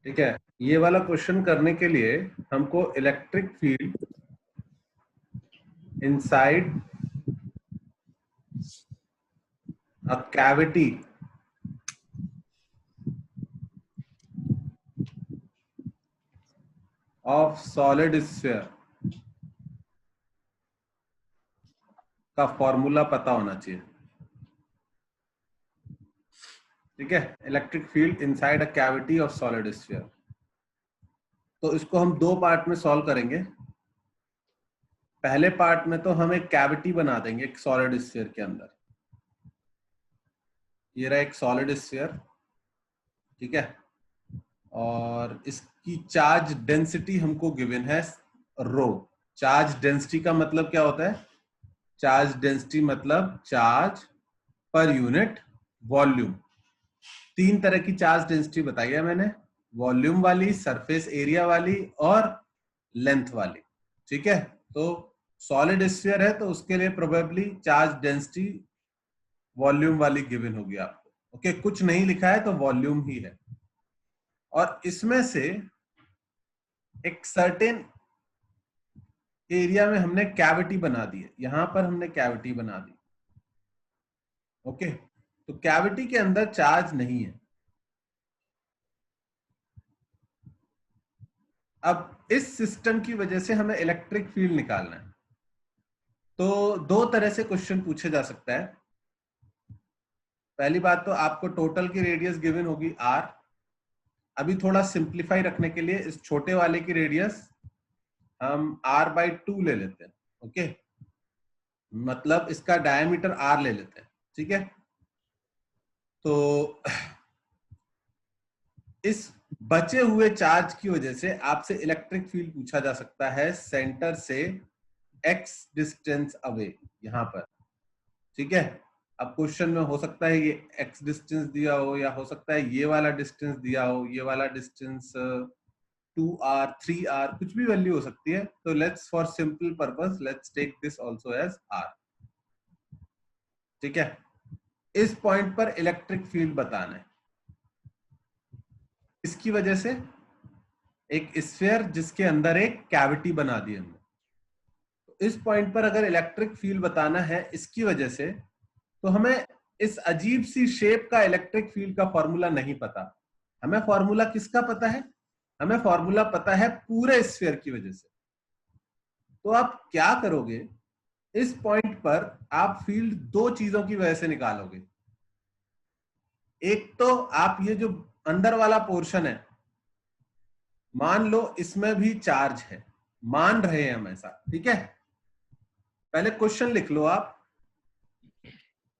ठीक है, ये वाला क्वेश्चन करने के लिए हमको electric field inside a cavity of solid sphere का फॉर्मूला पता होना चाहिए। ठीक है, electric field inside a cavity of solid sphere. तो इसको हम दो पार्ट में सॉल्व करेंगे। पहले पार्ट में तो हम एक कैविटी बना देंगे एक सॉलिड स्फीयर के अंदर। ये रहा एक सॉलिड स्फीयर, ठीक है, और इसकी चार्ज डेंसिटी हमको गिवन है रो। चार्ज डेंसिटी का मतलब क्या होता है? चार्ज डेंसिटी मतलब चार्ज पर यूनिट वॉल्यूम। तीन तरह की चार्ज डेंसिटी बताई है मैंने, वॉल्यूम वाली, सरफेस एरिया वाली और लेंथ वाली। ठीक है, तो सॉलिड स्फीयर है तो उसके लिए प्रोबेबली चार्ज डेंसिटी वॉल्यूम वाली गिवन होगी आपको। ओके, कुछ नहीं लिखा है तो वॉल्यूम ही है। और इसमें से एक सर्टेन एरिया में हमने कैविटी बना दी है, यहां पर हमने कैविटी बना दी। ओके, तो कैविटी के अंदर चार्ज नहीं है। अब इस सिस्टम की वजह से हमें इलेक्ट्रिक फील्ड निकालना है। तो दो तरह से क्वेश्चन पूछे जा सकता है। पहली बात तो आपको टोटल की रेडियस गिवन होगी आर। अभी थोड़ा सिंप्लीफाई रखने के लिए इस छोटे वाले की रेडियस हम r/2 ले लेते हैं। ओके, मतलब इसका डायमीटर r ले लेते हैं। ठीक है, तो इस बचे हुए चार्ज की वजह से आपसे इलेक्ट्रिक फील्ड पूछा जा सकता है सेंटर से x डिस्टेंस अवे, यहां पर। ठीक है, अब क्वेश्चन में हो सकता है ये x डिस्टेंस दिया हो, या हो सकता है ये वाला डिस्टेंस दिया हो, ये वाला डिस्टेंस 2r 3r, कुछ भी वैल्यू हो सकती है। तो let's for simple purpose let's take this also as r। ठीक है, इस पॉइंट पर इलेक्ट्रिक फील्ड बताना है। इसकी वजह से एक स्फीयर जिसके अंदर एक कैविटी बना दी हमने, तो इस पॉइंट पर अगर इलेक्ट्रिक फील्ड बताना है इसकी वजह से, तो हमें इस अजीब सी शेप का इलेक्ट्रिक फील्ड का फॉर्मूला नहीं पता। हमें फॉर्मूला किसका पता है? हमें फॉर्मूला पता है पूरे स्फीयर की वजह से। तो आप क्या करोगे, इस पॉइंट पर आप फील्ड दो चीजों की वजह से निकालोगे। एक तो आप ये जो अंदर वाला पोर्शन है, मान लो इसमें भी चार्ज है, मान रहे हैं हम ऐसा। ठीक है, पहले क्वेश्चन लिख लो आप,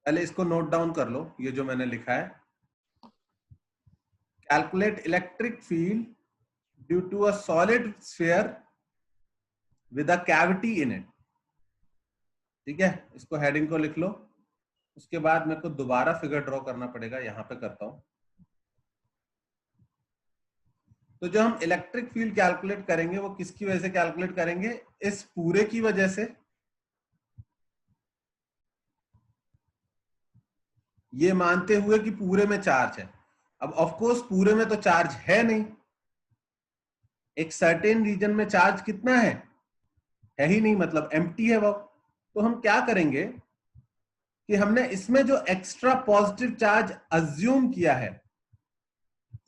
पहले इसको नोट डाउन कर लो, ये जो मैंने लिखा है, calculate electric field due to a solid sphere with a cavity in it. ठीक है, इसको हेडिंग को लिख लो। उसके बाद मेरे को दोबारा फिगर ड्रॉ करना पड़ेगा, यहां पे करता हूं। तो जो हम इलेक्ट्रिक फील्ड कैलकुलेट करेंगे वो किसकी वजह से कैलकुलेट करेंगे? इस पूरे की वजह से, ये मानते हुए कि पूरे में चार्ज है। अब ऑफ कोर्स पूरे में तो चार्ज है नहीं, एक सर्टेन रीजन में चार्ज कितना है ही नहीं, मतलब एम्प्टी है वो। तो हम क्या करेंगे कि हमने इसमें जो एक्स्ट्रा पॉजिटिव चार्ज अज्यूम किया है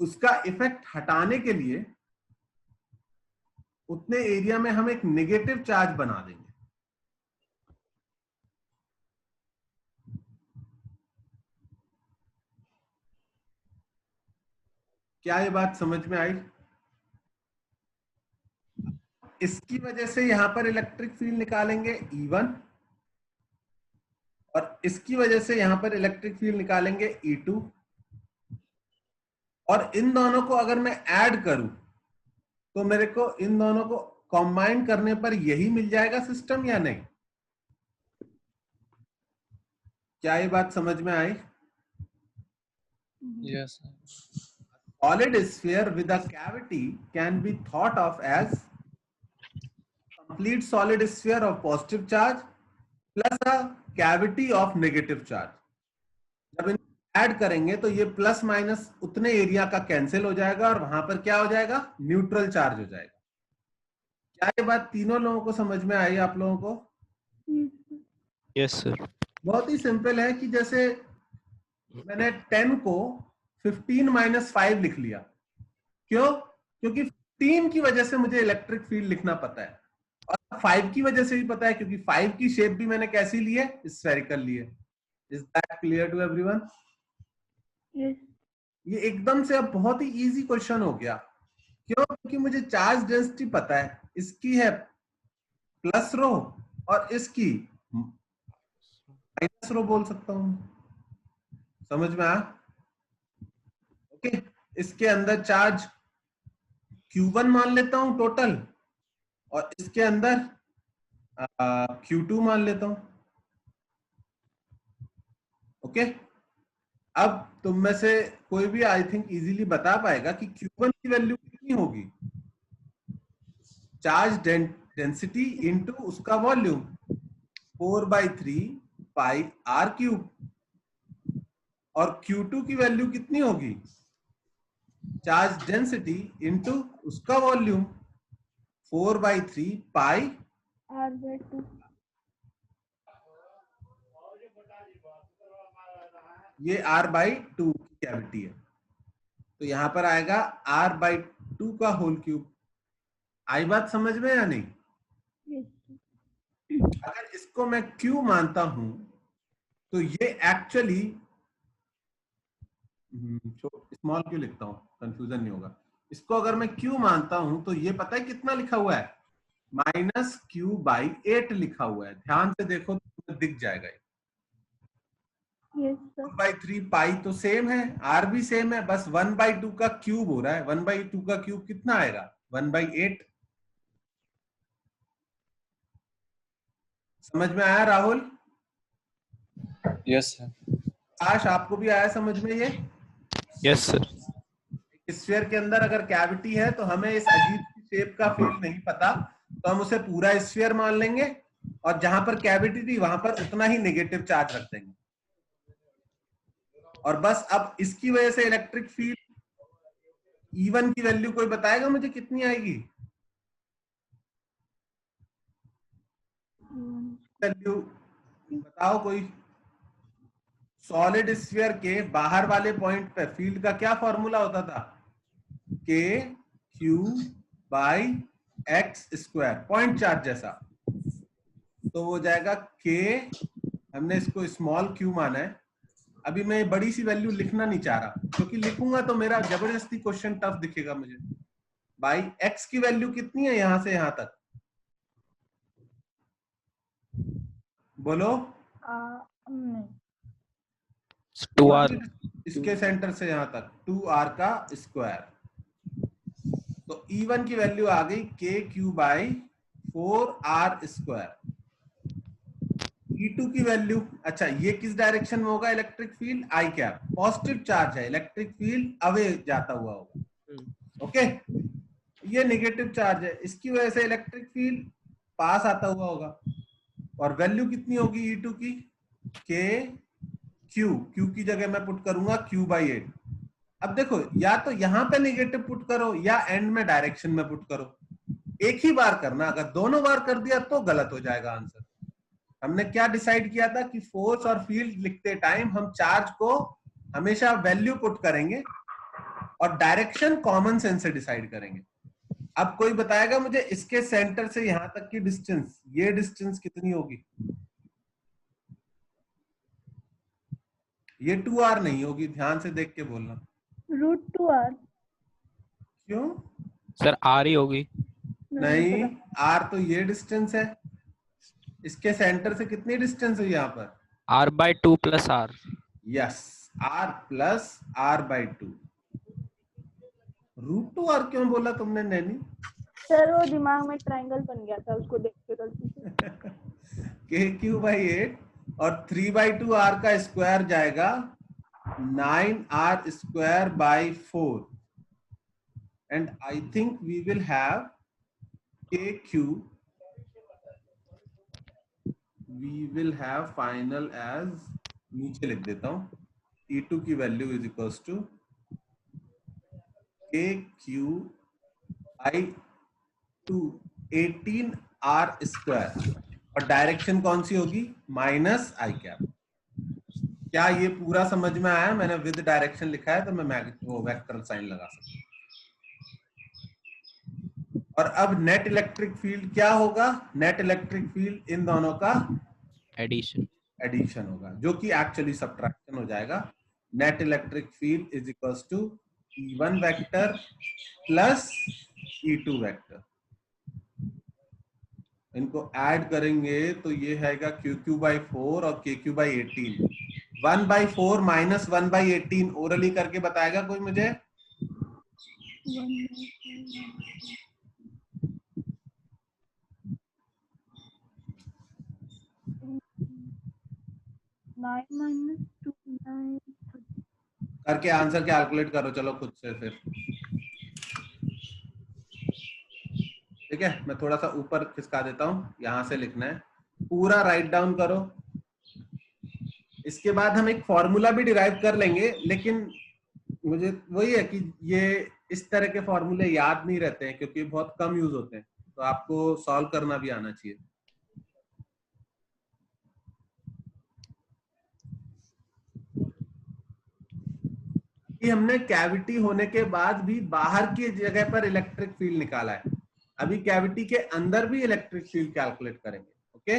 उसका इफेक्ट हटाने के लिए उतने एरिया में हम एक नेगेटिव चार्ज बना देंगे। क्या ये बात समझ में आई? इसकी वजह से यहां पर इलेक्ट्रिक फील्ड निकालेंगे E1, और इसकी वजह से यहां पर इलेक्ट्रिक फील्ड निकालेंगे E2। और इन दोनों को अगर मैं ऐड करूं तो मेरे को इन दोनों को कंबाइन करने पर यही मिल जाएगा सिस्टम, या नहीं? क्या ये बात समझ में आई? Yes. Solid sphere with a cavity can be thought of as complete solid sphere of positive charge plus a cavity of negative charge। जब इन ऐड करेंगे तो ये प्लस माइनस उतने एरिया का कैंसिल हो जाएगा और वहां पर क्या हो जाएगा, न्यूट्रल चार्ज हो जाएगा। क्या ये बात तीनों लोगों को समझ में आई आप लोगों को? Yes sir. बहुत ही सिंपल है कि जैसे मैंने 10 को 15 माइनस 5 लिख लिया, क्यों? क्योंकि 15 की वजह से मुझे इलेक्ट्रिक फील्ड लिखना पता है और 5 की वजह से भी पता है, क्योंकि 5 की शेप भी मैंने कैसी ली है, स्फेरिकल ली है। Is that clear to everyone? ये एकदम से अब बहुत ही इजी क्वेश्चन हो गया। क्यों? क्योंकि मुझे चार्ज डेंसिटी पता है, इसकी है प्लस रो और इसकी माइनस रो बोल सकता हूं। समझ में आया? ओके, इसके अंदर चार्ज Q1 मान लेता हूं टोटल और इसके अंदर Q2 मान लेता हूं। ओके, अब तुम में से कोई भी आई थिंक इजीली बता पाएगा कि Q1 की वैल्यू कितनी होगी? चार्ज डेंसिटी इनटू उसका वॉल्यूम 4/3 पाई आर क्यूब, और Q2 की वैल्यू कितनी होगी? चार्ज डेंसिटी इनटू उसका वॉल्यूम 4/3 पाई R/2। ये R/2 की कैविटी है, तो यहां पर आएगा R/2 का होल क्यूब। आई बात समझ में या नहीं? अगर इसको मैं Q मानता हूं तो ये एक्चुअली, स्मॉल क्यू लिखता हूं, कंफ्यूजन नहीं होगा। इसको अगर मैं Q मानता हूं तो ये पता है कितना लिखा हुआ है? -Q/8 लिखा हुआ है। ध्यान से देखो तो दिख जाएगा। 1/3 पाई तो सेम है, आर भी सेम है, बस 1/2 का क्यूब हो रहा है। 1/2 का क्यूब कितना आएगा? 1/8। समझ में आया राहुल? Yes sir. आश, आपको भी आया समझ में ये? Yes sir. स्फीयर के अंदर अगर कैविटी है तो हमें इस अजीब सी शेप का फील्ड नहीं पता, तो हम उसे पूरा स्फीयर मान लेंगे और जहां पर कैविटी थी वहां पर उतना ही नेगेटिव चार्ज रख देंगे। और बस अब इसकी वजह से इलेक्ट्रिक फील्ड E1 की वैल्यू कोई बताएगा मुझे कितनी आएगी? वैल्यू बताओ कोई। सॉलिड स्फीयर के बाहर वाले पॉइंट पे फील्ड का क्या फॉर्मूला होता था? KQ/x², पॉइंट चार्ज जैसा। तो वो जाएगा K, हमने इसको स्मॉल q माना है। अभी मैं बड़ी सी वैल्यू लिखना नहीं चाह रहा, क्योंकि लिखूंगा तो मेरा जबरदस्ती क्वेश्चन टफ दिखेगा मुझे। भाई x की वैल्यू कितनी है यहां से यहां तक? बोलो। 2R। इसके सेंटर से यहां तक 2r का स्क्वायर। तो E1 की वैल्यू आ गई KQ/4r²। E2 की वैल्यू, अच्छा ये किस डायरेक्शन में होगा इलेक्ट्रिक फील्ड? आई कैप, पॉजिटिव चार्ज है, इलेक्ट्रिक फील्ड अवे जाता हुआ होगा। ओके, ये नेगेटिव चार्ज है, इसकी वजह से इलेक्ट्रिक फील्ड पास आता हुआ होगा। और वैल्यू कितनी होगी E2 की? Q की जगह मैं पुट करूंगा Q/8। अब देखो, या तो यहां पे नेगेटिव पुट करो या एंड में डायरेक्शन में पुट करो, एक ही बार करना। अगर दोनों बार कर दिया तो गलत हो जाएगा आंसर। हमने क्या डिसाइड किया था कि फोर्स और फील्ड लिखते टाइम हम चार्ज को हमेशा वैल्यू पुट करेंगे और डायरेक्शन कॉमन सेंस से डिसाइड करेंगे। अब कोई बताएगा मुझे इसके सेंटर से यहां तक की डिस्टेंस, ये डिस्टेंस कितनी होगी? ये 2r नहीं होगी, ध्यान से देख के बोलना। √2r। क्यों? सर आर ही होगी। नहीं, r तो ये डिस्टेंस है, इसके सेंटर से कितनी डिस्टेंस है यहाँ पर? R/2 + R। Yes, r + r/2। √2r क्यों बोला तुमने नैनी? सर वो दिमाग में ट्रायंगल बन गया था, उसको देख के गलती से। KQ/8 और 3/2r का स्क्वायर जाएगा 9r²/4, and I think we will have KQ, we will have final as, नीचे लिख देता हूं, E2 की वैल्यू इज इक्वल्स टू के क्यू आई टू 18r² और डायरेक्शन कौन सी होगी? माइनस आई कैप। क्या ये पूरा समझ में आया? मैंने विद डायरेक्शन लिखा है तो मैं वो वेक्टर साइन लगा सकता हूं। और अब नेट इलेक्ट्रिक फील्ड क्या होगा? नेट इलेक्ट्रिक फील्ड इन दोनों का एडिशन। एडिशन होगा, जो कि एक्चुअली सब्ट्रैक्शन हो जाएगा। Net electric field is equals to E1 vector plus E2 vector. इनको ऐड करेंगे तो ये हैगा QQ/4 और KQ/18। 1/4 माइनस 1/18 ओरली करके बताएगा कोई मुझे? 9 करके आंसर कैलकुलेट करो चलो खुद से फिर। ठीक है, मैं थोड़ा सा ऊपर खिसका देता हूं, यहां से लिखना है, पूरा राइट डाउन करो। इसके बाद हम एक फॉर्मूला भी डिराइव कर लेंगे, लेकिन मुझे वही है कि ये इस तरह के फॉर्मूले याद नहीं रहते हैं क्योंकि बहुत कम यूज होते हैं, तो आपको सॉल्व करना भी आना चाहिए। कि हमने कैविटी होने के बाद भी बाहर की जगह पर इलेक्ट्रिक फील्ड निकाला है, अभी कैविटी के अंदर भी इलेक्ट्रिक फील्ड कैलकुलेट करेंगे। ओके,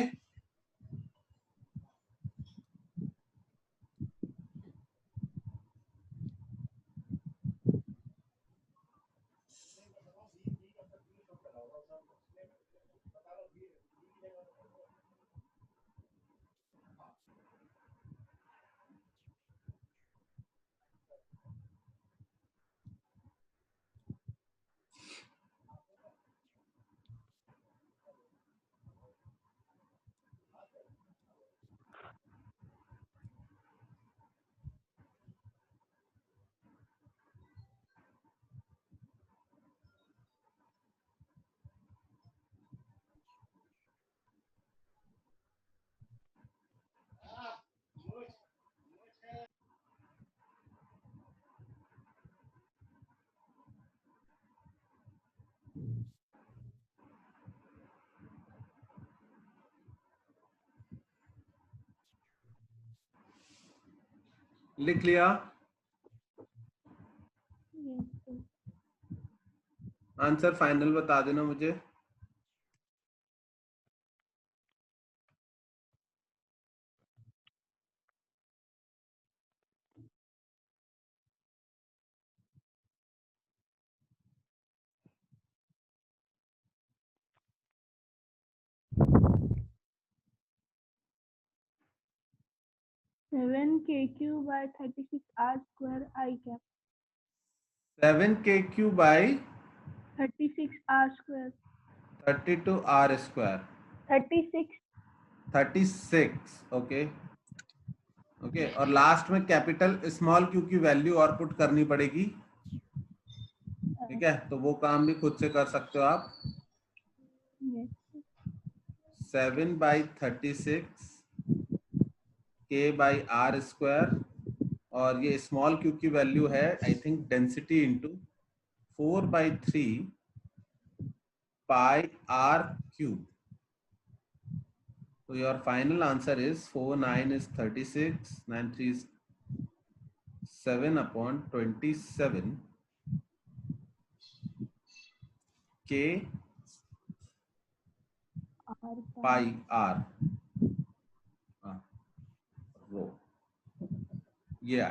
लिख लिया? आंसर फाइनल बता देना मुझे। Seven KQ/36r² I cap 7KQ/32r²। 36r². 36. 36, okay okay. और लास्ट में कैपिटल स्मॉल क्यू की वैल्यू और पुट करनी पड़ेगी। ठीक है, तो वो काम भी खुद से कर सकते हो आप। Yes. 7/36 K/r², और ये स्मॉल क्यू की वैल्यू है I think density into 4/3 πr³। So your final answer is 4/9 is 36, 9/3 is 7/27 K πr रो। ये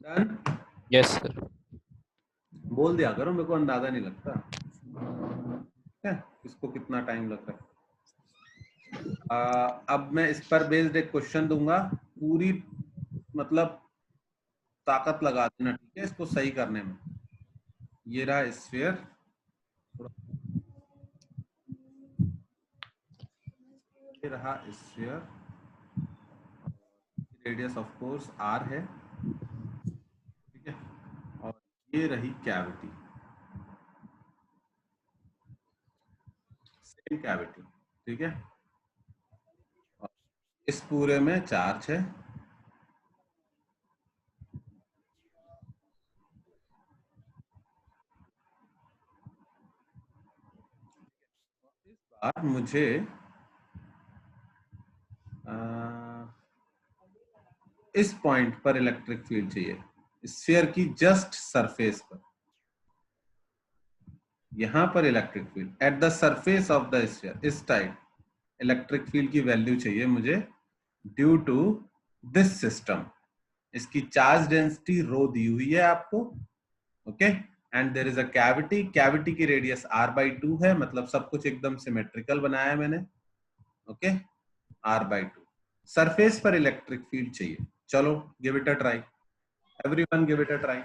डन। Yes sir. बोल दिया करो, मेरे को अंदाजा नहीं लगता ठीक है इसको कितना टाइम लग रहा है। अब मैं इस पर बेस्ड एक क्वेश्चन दूंगा, पूरी मतलब ताकत लगा देना ठीक है इसको सही करने में। ये रहा स्फीयर, ये रहा sphere, radius of course r है ठीक है, और ये रही कैविटी, सेम कैविटी ठीक है, और इस पूरे में चार्ज है, इस बार मुझे इस पॉइंट पर इलेक्ट्रिक फील्ड चाहिए, स्फीयर की जस्ट सरफेस पर, यहां पर electric field at the surface of the sphere, इस टाइप इलेक्ट्रिक फील्ड की वैल्यू चाहिए मुझे ड्यू टू दिस सिस्टम। इसकी चार्ज डेंसिटी रो दी हुई है आपको okay, and there is a cavity, cavity की रेडियस r/2 है, मतलब सब कुछ एकदम सिमेट्रिकल बनाया है मैंने ओके, r/2 सरफेस पर इलेक्ट्रिक फील्ड चाहिए। चलो give it a try, everyone give it a try.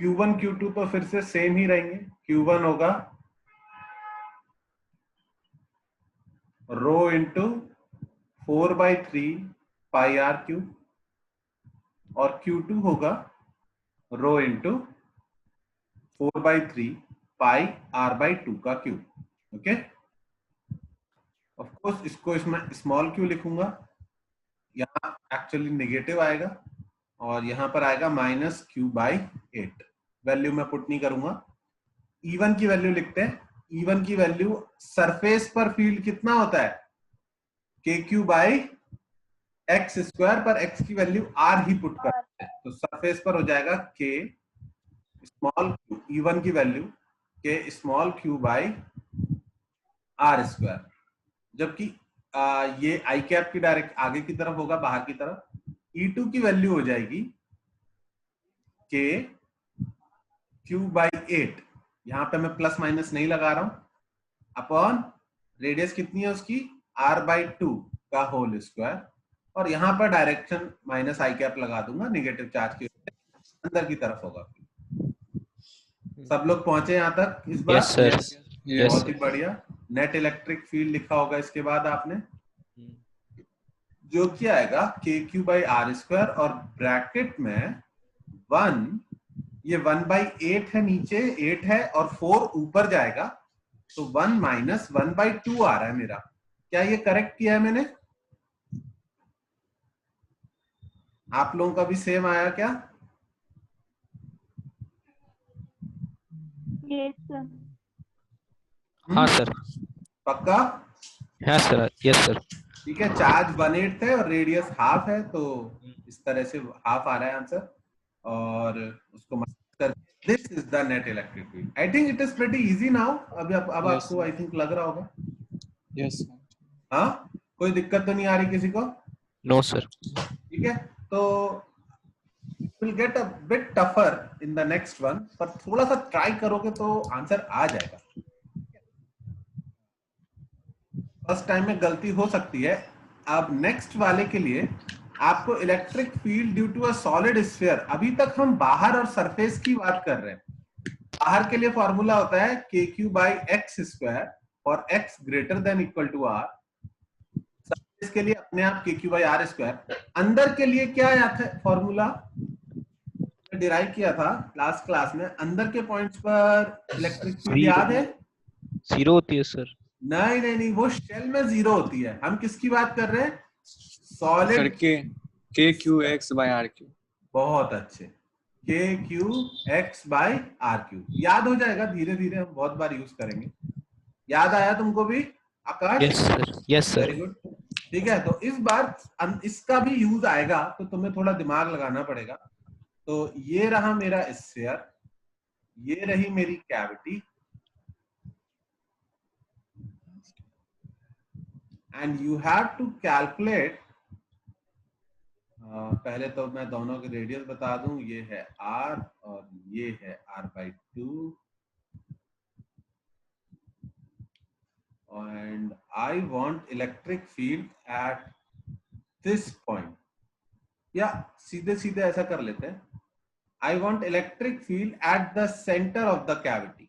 Q1 Q2 तो फिर से सेम ही रहेंगे। Q1 होगा रो इंटू 4/3 पाई आर क्यूब और Q2 होगा रो इंटू 4/3 पाई r/2 का क्यूब। ओके, ऑफ कोर्स इसको इसमें स्मॉल क्यू लिखूंगा, यहाँ एक्चुअली नेगेटिव आएगा और यहाँ पर आएगा -q/8। वैल्यू मैं पुट नहीं करूंगा, E1 की वैल्यू लिखते हैं। E1 की वैल्यू सरफेस पर फील्ड कितना होता है, kq/x², पर x की वैल्यू r ही पुट करते हैं, तो सरफेस पर हो जाएगा k स्मॉल क्यू, E1 की वैल्यू k स्मॉल q/r², जबकि ये आई कैप की डायरेक्ट आगे की तरफ होगा, बाहर की तरफ। E2 की वैल्यू हो जाएगी k q/8, यहां पे मैं प्लस माइनस नहीं लगा रहा हूं, अपॉन रेडियस कितनी है उसकी r/2 का होल स्क्वायर, और यहां पर डायरेक्शन माइनस आई कैप लगा दूंगा, नेगेटिव चार्ज की अंदर की तरफ होगा। सब लोग पहुंचे यहां तक इस बार? यस सर, यस बहुत ही सर। बढ़िया। नेट इलेक्ट्रिक फील्ड लिखा होगा इसके बाद आपने, जो कि आएगा kq/r² और ब्रैकेट में 1, ये 1/8 है, नीचे 8 है और 4 ऊपर जाएगा, तो 1 - 1/2 आ रहा है मेरा। क्या ये करेक्ट किया है मैंने? आप लोगों का भी सेम आया क्या? Yes sir. हाँ सर, पक्का? हाँ सर, यस सर। ठीक है, चार्ज 1/8 है और रेडियस हाफ है, तो इस तरह से हाफ आ रहा है आंसर, और उसको करके this is the net electric field. I think it is pretty easy now. अब आपको आई थिंक लग रहा होगा। यस हाँ, कोई दिक्कत तो नहीं आ रही किसी को? No sir. ठीक है, तो will get a bit tougher in the next one, पर थोड़ा सा ट्राई करोगे तो आंसर आ जाएगा। फर्स्ट टाइम में गलती हो सकती है। अब नेक्स्ट वाले के लिए आपको electric field due to a solid sphere, अभी तक हम बाहर और सरफेस की बात कर रहे हैं। बाहर के लिए फॉर्मूला होता है kq/x² और x greater than equal to r। Surface के लिए अपने आप kq/r²। अंदर के लिए क्या आया था फॉर्मूला, डिराइव किया था लास्ट क्लास में। अंदर के पॉइंट्स पर इलेक्ट्रिक फील्ड याद है? जीरो होती है सर। नहीं नहीं नहीं, वो शेल में जीरो होती है। हम किसकी बात कर रहे हैं? सॉलिड करके kq/x/r3। बहुत अच्छे, kq/x/r3 याद हो जाएगा धीरे धीरे, हम बहुत बार यूज करेंगे। याद आया तुमको भी Akash? Yes sir, yes sir. Very good. ठीक है, तो इस बार इसका भी यूज आएगा, तो तुम्हें थोड़ा दिमाग लगाना पड़ेगा। तो ये रहा मेरा स्फीयर, ये रही मेरी cavity, and you have to calculate. पहले तो मैं दोनों के रेडियस बता दूं, ये है r और ये है r/2, and I want electric field at this point, या सीधे सीधे ऐसा कर लेते हैं, I want electric field at the center of the cavity.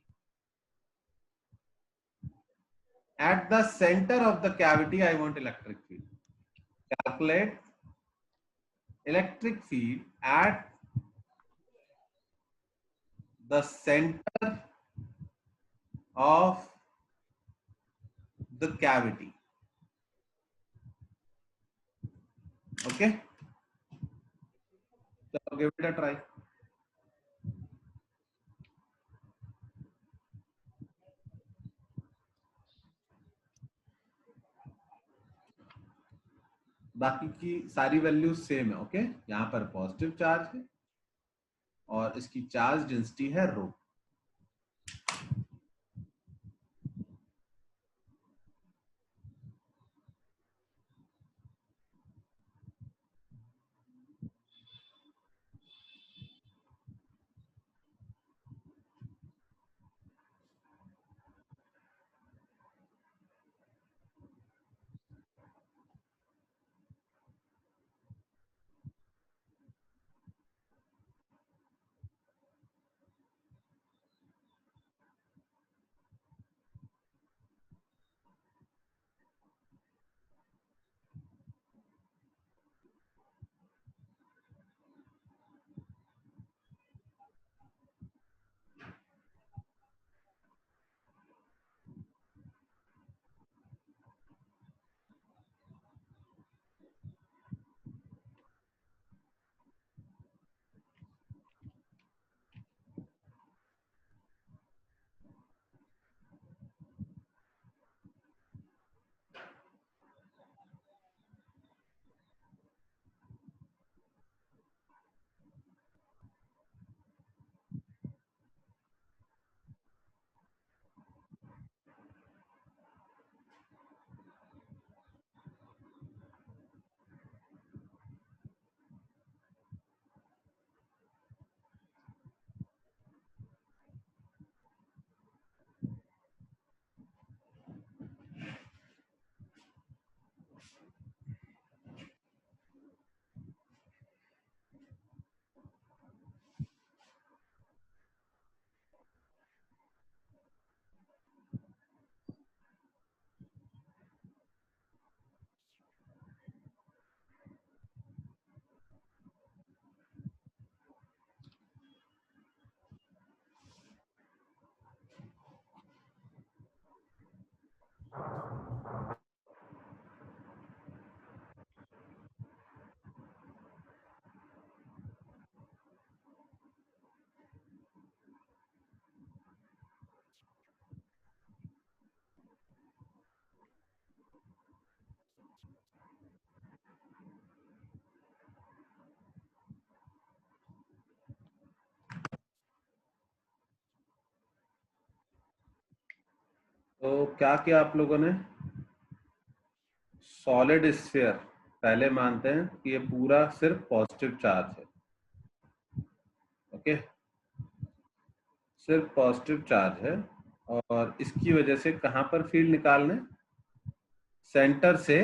At the center of the cavity I want electric field. Calculate electric field at the center of the cavity. Okay, so give it a try. बाकी की सारी values same है। Okay, यहाँ पर positive charge है और इसकी charge density है रो। क्या किया आप लोगों ने? सॉलिड स्फीयर पहले मानते हैं कि ये पूरा सिर्फ पॉजिटिव चार्ज है, ओके, सिर्फ पॉजिटिव चार्ज है, और इसकी वजह से कहां पर फील्ड निकालने? सेंटर से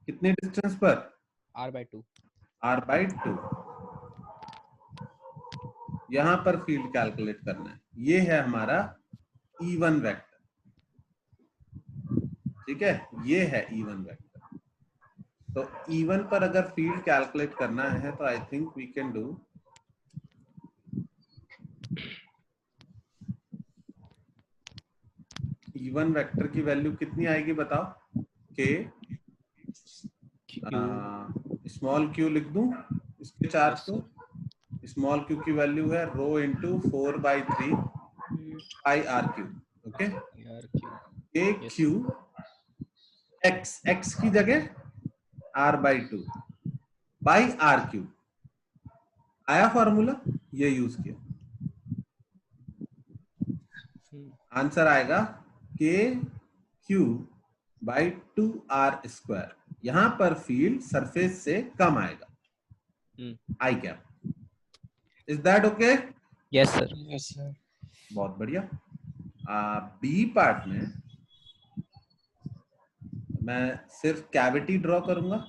कितनी डिस्टेंस पर? r/2 r/2 यहां पर फील्ड कैलकुलेट करना है। ये है हमारा E1 वेक्टर, ठीक है, ये है E1 वेक्टर। तो E1 पर अगर फील्ड कैलकुलेट करना है तो I think we can do E1 vector की वैल्यू कितनी आएगी बताओ? K स्मॉल q लिख दूं इसके चार्ज को। स्मॉल q की वैल्यू है rho into 4/3 pi r q, okay. K q x की जगह r/2 बाई आर क्यू आया फॉर्मूला, ये यूज किया, आंसर आएगा K Q बाई 2r²। यहां पर फील्ड सरफेस से कम आएगा, i cap. Is that okay? Yes sir. Yes, sir. बहुत बढ़िया। बी पार्ट में मैं सिर्फ कैविटी ड्रॉ करूंगा।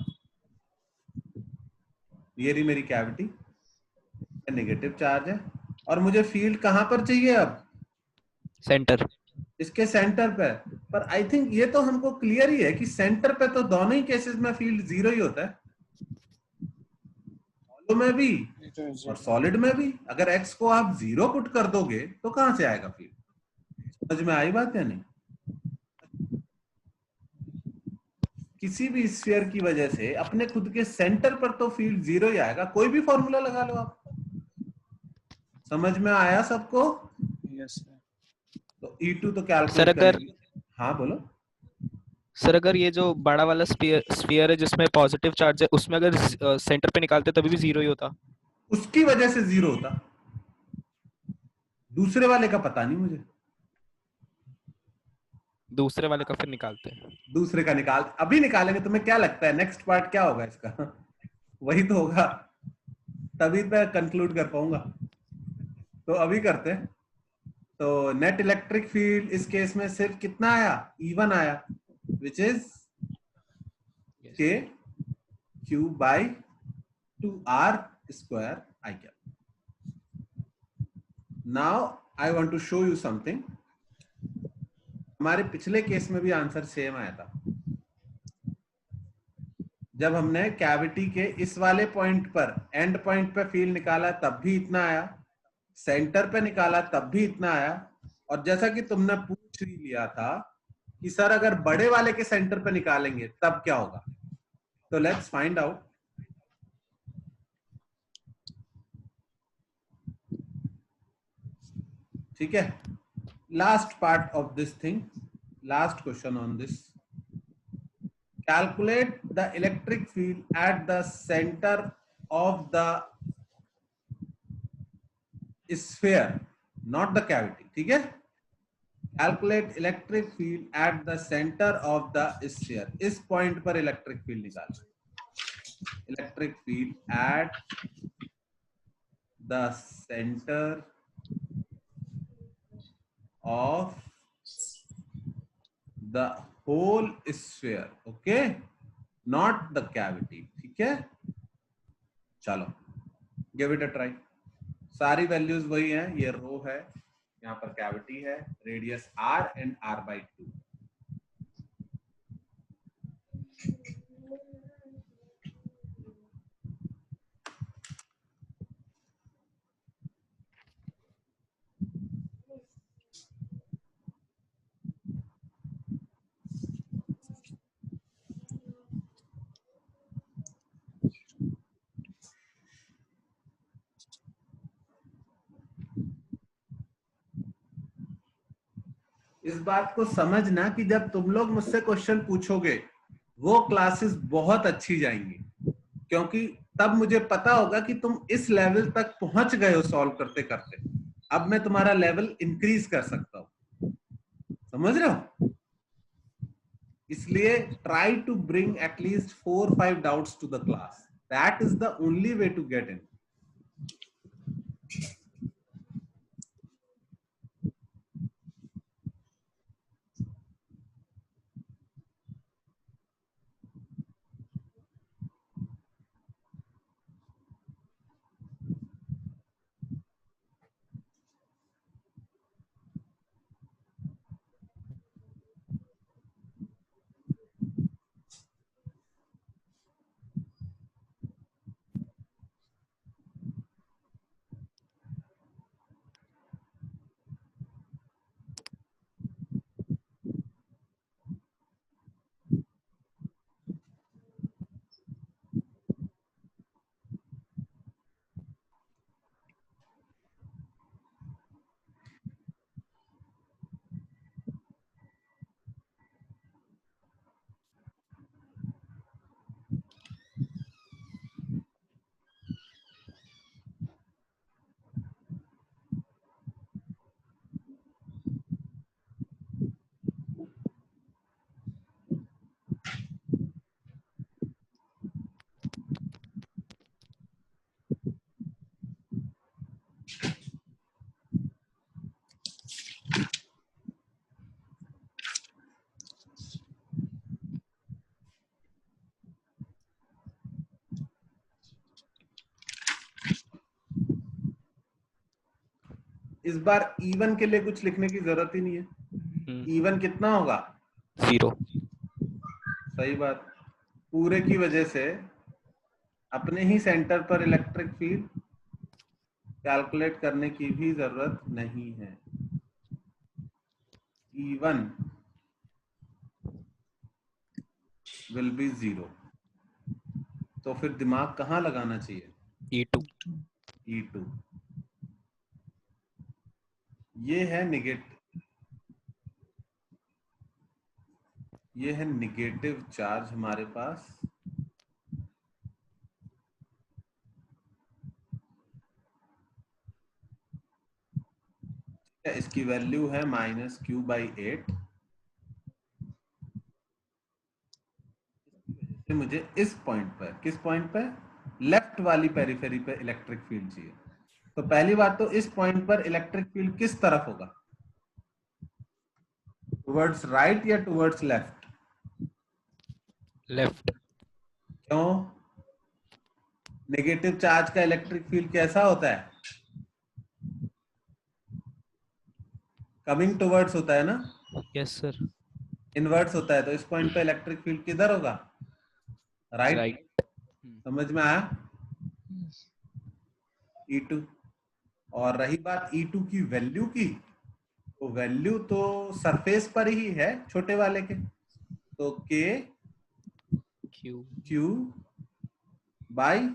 ये रही मेरी कैविटी, नेगेटिव चार्ज है, और मुझे फील्ड कहां पर चाहिए अब? सेंटर। इसके सेंटर पे। पर आई थिंक ये तो हमको क्लियर ही है कि सेंटर पे तो दोनों ही केसेस में फील्ड जीरो ही होता है, सॉलिड में भी और सॉलिड में भी। अगर एक्स को आप जीरो पुट कर दोगे तो कहां से आएगा फील्ड? समझ में आई बात या नहीं? किसी भी स्फीयर की वजह से अपने खुद के सेंटर पर तो फील्ड जीरो ही आएगा, कोई भी फॉर्मूला लगा लो आप। समझ में आया सबको? Yes, sir. तो E2 तो कैलकुलेट सर अगर करेंगे। हाँ बोलो। सर अगर ये जो बड़ा वाला स्फीयर है जिसमें पॉजिटिव चार्ज है, उसमें अगर सेंटर पे निकालते तभी भी जीरो ही होता। उसकी वजह से जीरो होता, दूसरे वाले का पता नहीं मुझे। दूसरे वाले का फिर निकालते हैं। दूसरे का निकाल, अभी निकालेंगे। तुम्हें क्या लगता है नेक्स्ट पार्ट क्या होगा इसका? वही तो होगा, तभी मैं कंक्लूड कर पाऊंगा। तो अभी करते हैं। तो नेट इलेक्ट्रिक फील्ड इस केस में सिर्फ कितना आया? E1 आया, which is K Q by 2r² I cap. Now I want to show you something. हमारे पिछले केस में भी आंसर सेम आया था। जब हमने कैविटी के इस वाले पॉइंट पर, एंड पॉइंट पे फील्ड निकाला तब भी इतना आया, सेंटर पे निकाला तब भी इतना आया, और जैसा कि तुमने पूछ ही लिया था कि सर अगर बड़े वाले के सेंटर पे निकालेंगे तब क्या होगा, तो लेट्स फाइंड आउट। ठीक है, last part of this thing, last question on this. Calculate the electric field at the center of the sphere, not the cavity. ठीक है, Calculate electric field at the center of the sphere. इस point पर electric field निकालना। Electric field at the center of the whole sphere, okay, not the cavity. ठीक है, चलो give it a try। सारी values वही हैं, ये रो है, यहाँ पर कैविटी है, रेडियस r एंड r/2। इस बात को समझना कि जब तुम लोग मुझसे क्वेश्चन पूछोगे वो क्लासेस बहुत अच्छी जाएंगी, क्योंकि तब मुझे पता होगा कि तुम इस लेवल तक पहुंच गए हो सॉल्व करते करते। अब मैं तुम्हारा लेवल इंक्रीज कर सकता हूं, समझ रहे हो? इसलिए try to bring at least 4-5 doubts to the class, that is the only way to get in. इस बार इवन के लिए कुछ लिखने की जरूरत ही नहीं है। इवन कितना होगा? 0। सही बात। पूरे की वजह से अपने ही सेंटर पर इलेक्ट्रिक फील्ड कैलकुलेट करने की भी जरूरत नहीं है। E1 will be 0। तो फिर दिमाग कहाँ लगाना चाहिए? E2। E2। ये है निगेटिव चार्ज हमारे पास। इसकी वैल्यू है -q/8। मुझे इस पॉइंट पर, किस पॉइंट पर? लेफ्ट वाली पेरिफेरी पे इलेक्ट्रिक फील्ड चाहिए। तो पहली बात तो इस पॉइंट पर इलेक्ट्रिक फील्ड किस तरफ होगा? टुवर्ड्स राइट या टुवर्ड्स लेफ्ट? लेफ्ट। क्यों? नेगेटिव चार्ज का इलेक्ट्रिक फील्ड कैसा होता है? कमिंग टुवर्ड्स होता है ना? Yes sir. इनवर्ट्स होता है। तो इस पॉइंट पे इलेक्ट्रिक फील्ड किधर होगा? राइट। राइट। समझ में आया? E2। और रही बात E2 की वैल्यू की, तो वैल्यू तो सरफेस पर ही है छोटे वाले के। तो K Q बाई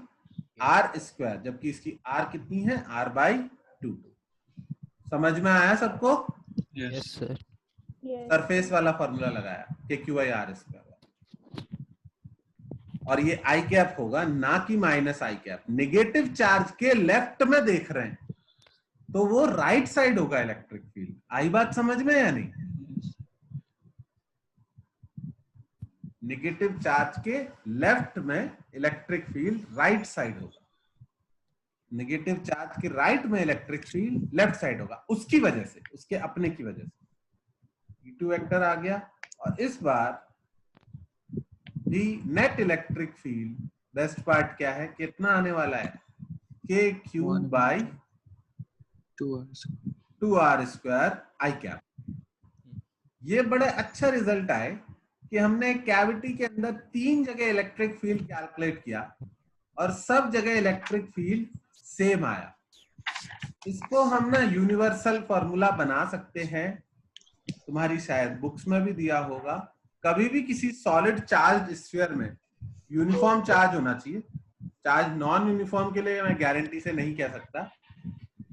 R², जबकि इसकी R कितनी है? R/2। समझ में आया सबको? Yes sir. सरफेस वाला फॉर्मूला लगाया KQ/R²। और ये आई कैप होगा, ना कि माइनस आई कैप। नेगेटिव चार्ज के लेफ्ट में देख रहे हैं तो वो राइट साइड होगा इलेक्ट्रिक फील्ड। आई बात समझ में या नहीं? नेगेटिव चार्ज के लेफ्ट में इलेक्ट्रिक फील्ड राइट साइड होगा, नेगेटिव चार्ज के राइट में इलेक्ट्रिक फील्ड लेफ्ट साइड होगा। उसकी वजह से, उसके अपने की वजह से E2 वेक्टर आ गया। और इस बार भी net electric field, best part क्या है? कितना आने वाला है? KQ/2R² आई कैप। ये बड़े अच्छा रिजल्ट आए कि हमने कैविटी के अंदर 3 जगह इलेक्ट्रिक फील्ड कैलकुलेट किया और सब जगह इलेक्ट्रिक फील्ड सेम आया। इसको हम ना यूनिवर्सल फॉर्मूला बना सकते हैं। तुम्हारी शायद बुक्स में भी दिया होगा। कभी भी किसी सॉलिड चार्ज स्फीयर में यूनिफॉर्म चार्ज होना चाहिए। चार्ज नॉन यूनिफॉर्म के लिए मैं गारंटी से नहीं कह सकता,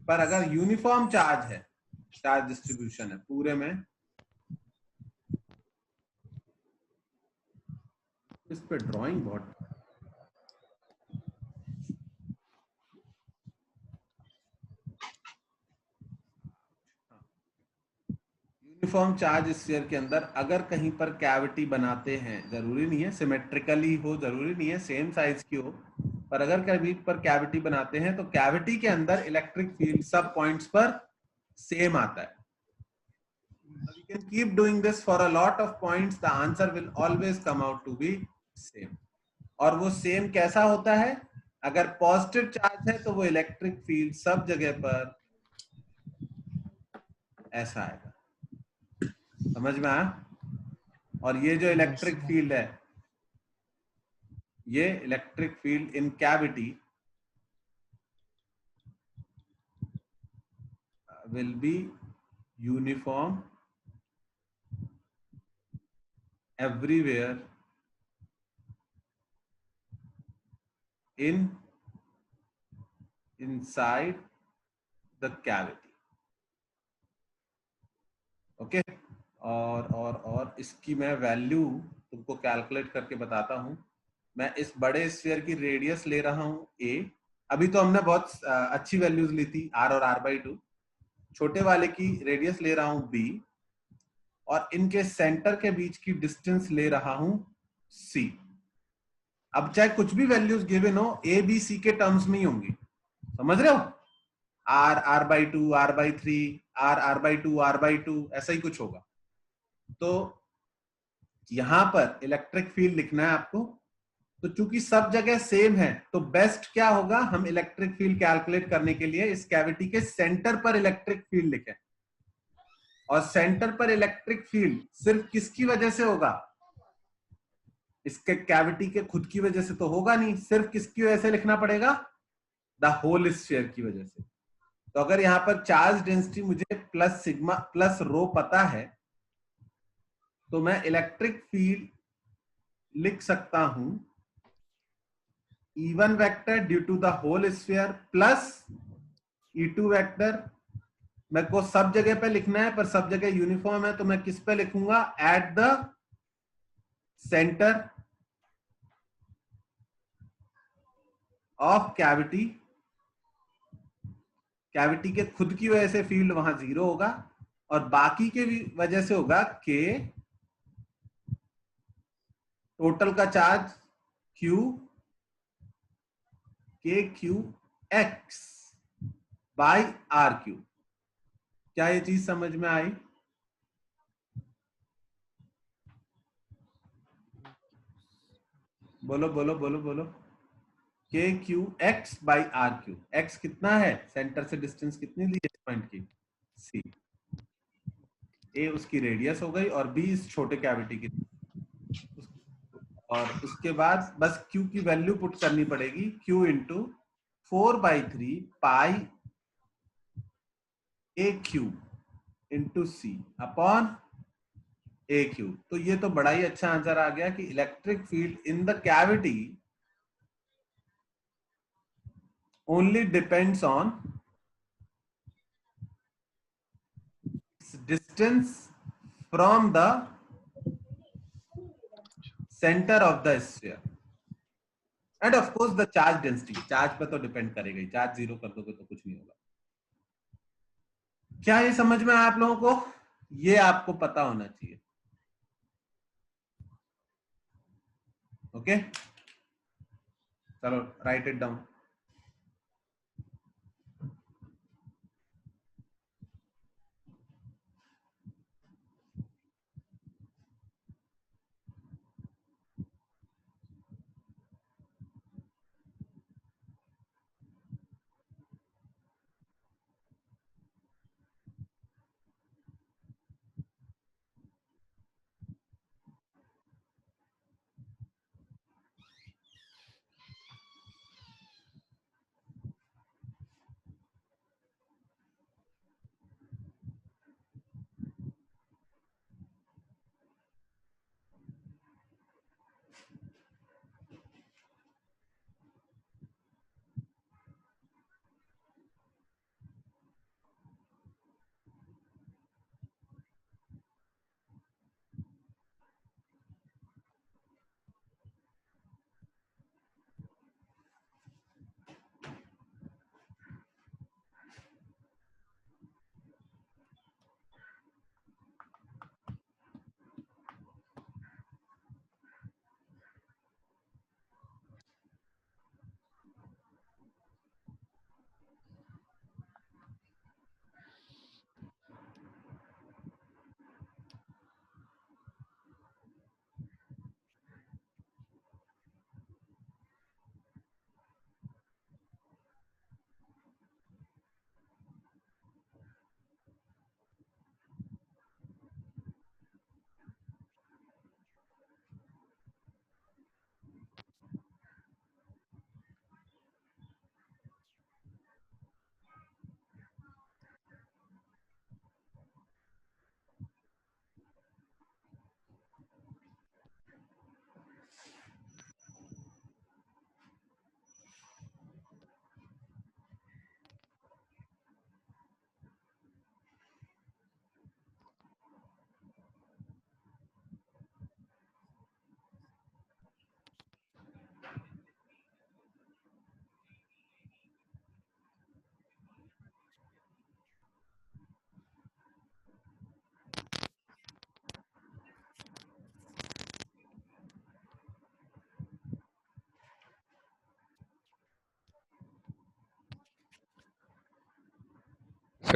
पर अगर यूनिफॉर्म चार्ज है, चार्ज डिस्ट्रीब्यूशन है पूरे में, इस पे ड्राइंग बहुत, यूनिफॉर्म चार्ज स्फीयर के अंदर अगर कहीं पर कैविटी बनाते हैं, जरूरी नहीं है सिमेट्रिकली हो, जरूरी नहीं है सेम साइज की हो, पर अगर कहीं पर कैविटी बनाते हैं तो कैविटी के अंदर इलेक्ट्रिक फील्ड सब पॉइंट्स पर सेम आता है. We can keep doing this for a lot of points. The answer will always come out to be same. और वो सेम कैसा होता है? अगर पॉजिटिव चार्ज है तो वो इलेक्ट्रिक फील्ड सब जगह पर ऐसा आएगा. समझ में आया? और ये जो इलेक्ट्रिक फील्ड है, ये electric field in cavity will be uniform everywhere inside the cavity. Okay. और इसकी मैं वैल्यू तुमको कैलकुलेट करके बताता हूं. मैं इस बड़े स्फीयर की रेडियस ले रहा हूं a. अभी तो हमने बहुत अच्छी वैल्यूज ली थी r और r/2. छोटे वाले की रेडियस ले रहा हूं b और इनके सेंटर के बीच की डिस्टेंस ले रहा हूं c. अब चाहे कुछ भी वैल्यूज गिवन हो, a b c के टर्म्स में ही होंगी. समझ रहे हो? r r/2 r/3 r r/2 r/2 ऐसा ही कुछ होगा. तो यहां पर इलेक्ट्रिक फील्ड लिखना है आपको. तो चूंकि सब जगह सेम है तो बेस्ट क्या होगा, हम इलेक्ट्रिक फील्ड कैलकुलेट करने के लिए इस कैविटी के सेंटर पर इलेक्ट्रिक फील्ड लिखें. और सेंटर पर इलेक्ट्रिक फील्ड सिर्फ किसकी वजह से होगा? इसके कैविटी के खुद की वजह से तो होगा नहीं, सिर्फ किसकी वजह से लिखना पड़ेगा? द होल स्फीयर की वजह से. तो अगर यहां पर चार्ज डेंसिटी मुझे प्लस सिग्मा प्लस रो पता है तो मैं इलेक्ट्रिक फील्ड लिख सकता हूं E1 vector due to the whole sphere plus E2 vector. मेरे को सब जगह पे लिखना है पर सब जगह यूनिफॉर्म है तो मैं किस पे लिखूंगा? At the centre of cavity. Cavity के खुद की वजह से फील्ड वहां 0 होगा और बाकी के वजह से होगा के टोटल का चार्ज Q के Q X by are Q. क्या ये चीज समझ में आई? बोलो बोलो बोलो बोलो. के Q X by are Q. X कितना है? सेंटर से डिस्टेंस कितनी ली है पॉइंट की? सी. ए उसकी रेडियस हो गई और बी इस छोटे कैविटी की. और उसके बाद बस Q की वैल्यू पुट करनी पड़ेगी. Q इंटू 4/3 पाई ए क्यू इंटू सी अपॉन ए क्यू. तो ये तो बड़ा ही अच्छा आंसर आ गया कि electric field in the cavity only depends on distance from the centre of the sphere end of course the charge density. Charge पर तो डिपेंड करेगा ही. चार्ज 0 कर दोगे तो कुछ नहीं होगा. क्या ये समझ में आया आप लोगों को? ये आपको पता होना चाहिए. ओके, चलो right it down.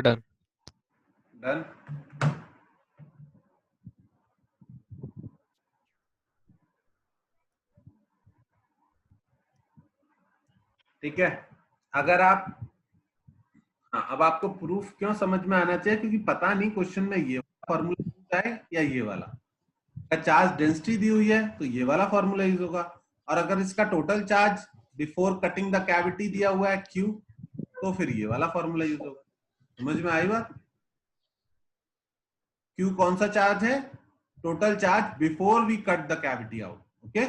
Sir done. Done. ठीक है, अगर आप, हाँ, अब आपको प्रूफ क्यों समझ में आना चाहिए, क्योंकि पता नहीं क्वेश्चन में ये फॉर्मूला यूज है या ये वाला। अगर चार्ज डेंसिटी दी हुई है तो ये वाला फॉर्मूला यूज होगा, और अगर इसका total charge before cutting the cavity दिया हुआ है Q, तो फिर ये वाला फॉर्मूला यूज होगा। समझ में आई बात? Q कौन सा चार्ज है? Total charge before we cut the cavity out. Okay,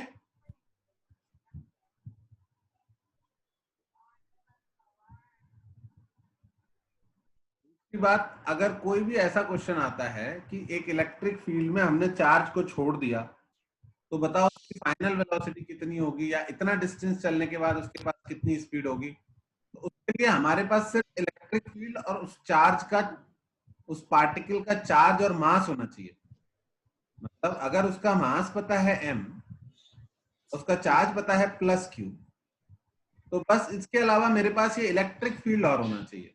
बात, अगर कोई भी ऐसा क्वेश्चन आता है कि एक इलेक्ट्रिक फील्ड में हमने चार्ज को छोड़ दिया, तो बताओ उसकी फाइनल वेलोसिटी कितनी होगी, या इतना डिस्टेंस चलने के बाद उसके पास कितनी स्पीड होगी। तो उसके लिए हमारे पास सिर्फ इलेक्ट्रिक फील्ड और उस चार्ज का, उस पार्टिकल का चार्ज और मास होना चाहिए। मतलब अगर उसका मास पता है m, उसका चार्ज पता है +q, तो बस इसके अलावा मेरे पास ये इलेक्ट्रिक फील्ड और होना चाहिए।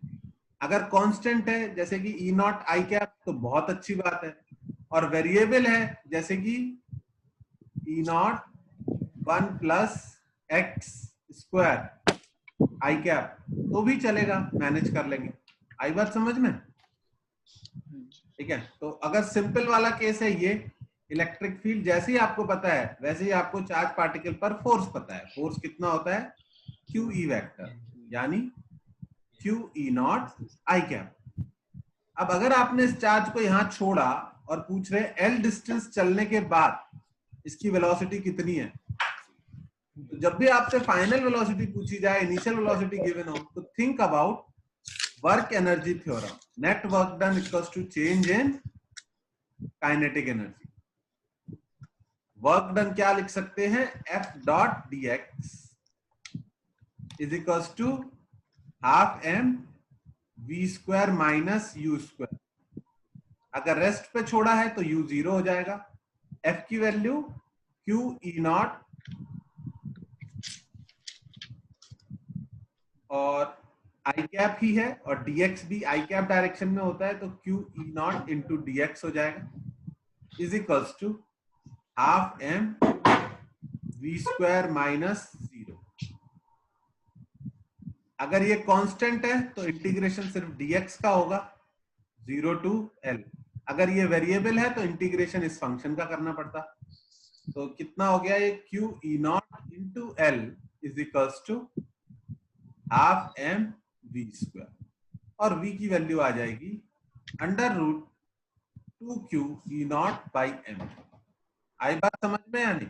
अगर कांस्टेंट है जैसे कि E नॉट आई कैप, तो बहुत अच्छी बात है, और वेरिएबल है जैसे कि E not 1 + x² I cap, तो भी चलेगा, मैनेज कर लेंगे। आई बात समझ में? ठीक है, तो अगर सिंपल वाला केस है ये, इलेक्ट्रिक फील्ड जैसे ही आपको पता है वैसे ही आपको चार्ज पार्टिकल पर फोर्स पता है। फोर्स कितना होता है? QE वेक्टर, यानी QE नॉट आई कैप। अब अगर आपने इस चार्ज को यहां छोड़ा और पूछ रहे L डिस्टेंस चलने के बाद इसकी वेलोसिटी कितनी है, तो जब भी आपसे फाइनल वेलोसिटी पूछी जाए, इनिशियल वेलोसिटी गिवन हो, तो think about work energy theorem. Net work done equals to change in kinetic energy. Work done क्या लिख सकते हैं? F.dx is equals to ½ m v² - u²। अगर रेस्ट पे छोड़ा है तो u 0 हो जाएगा। F की वैल्यू QE0 और आई कैप ही है, और dx भी आई कैप डायरेक्शन में होता है, तो QE0 इंटू dx हो जाएगा, is equals to ½ m v² - 0। अगर ये कांस्टेंट है तो इंटीग्रेशन सिर्फ dx का होगा, 0 to L। अगर ये वेरिएबल है तो इंटीग्रेशन इस फंक्शन का करना पड़ता। तो कितना हो गया ये? QE0 into L is equals to ½ m v², और v की वैल्यू आ जाएगी √2QE0/m। आई बात समझ में या नहीं?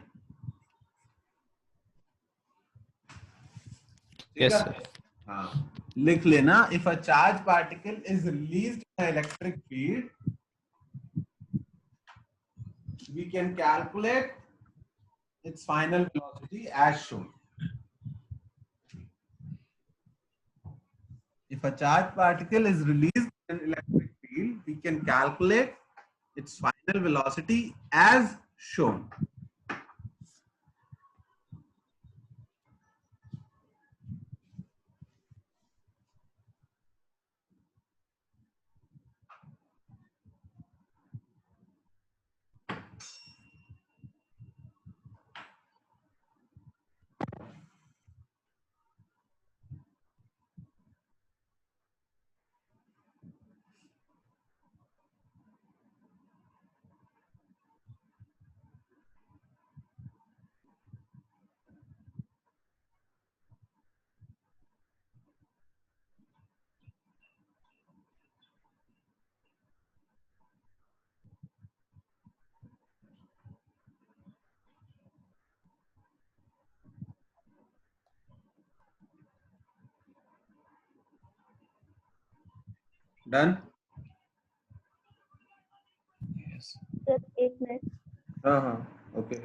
ठीक यस है, सर। हाँ, लिख लेना। If a charge particle is released in electric field, we can calculate its final velocity as shown. If a charged particle is released in an electric field, we can calculate its final velocity as shown. Done? Yes. Sir 1 minute. हाँ हाँ, okay.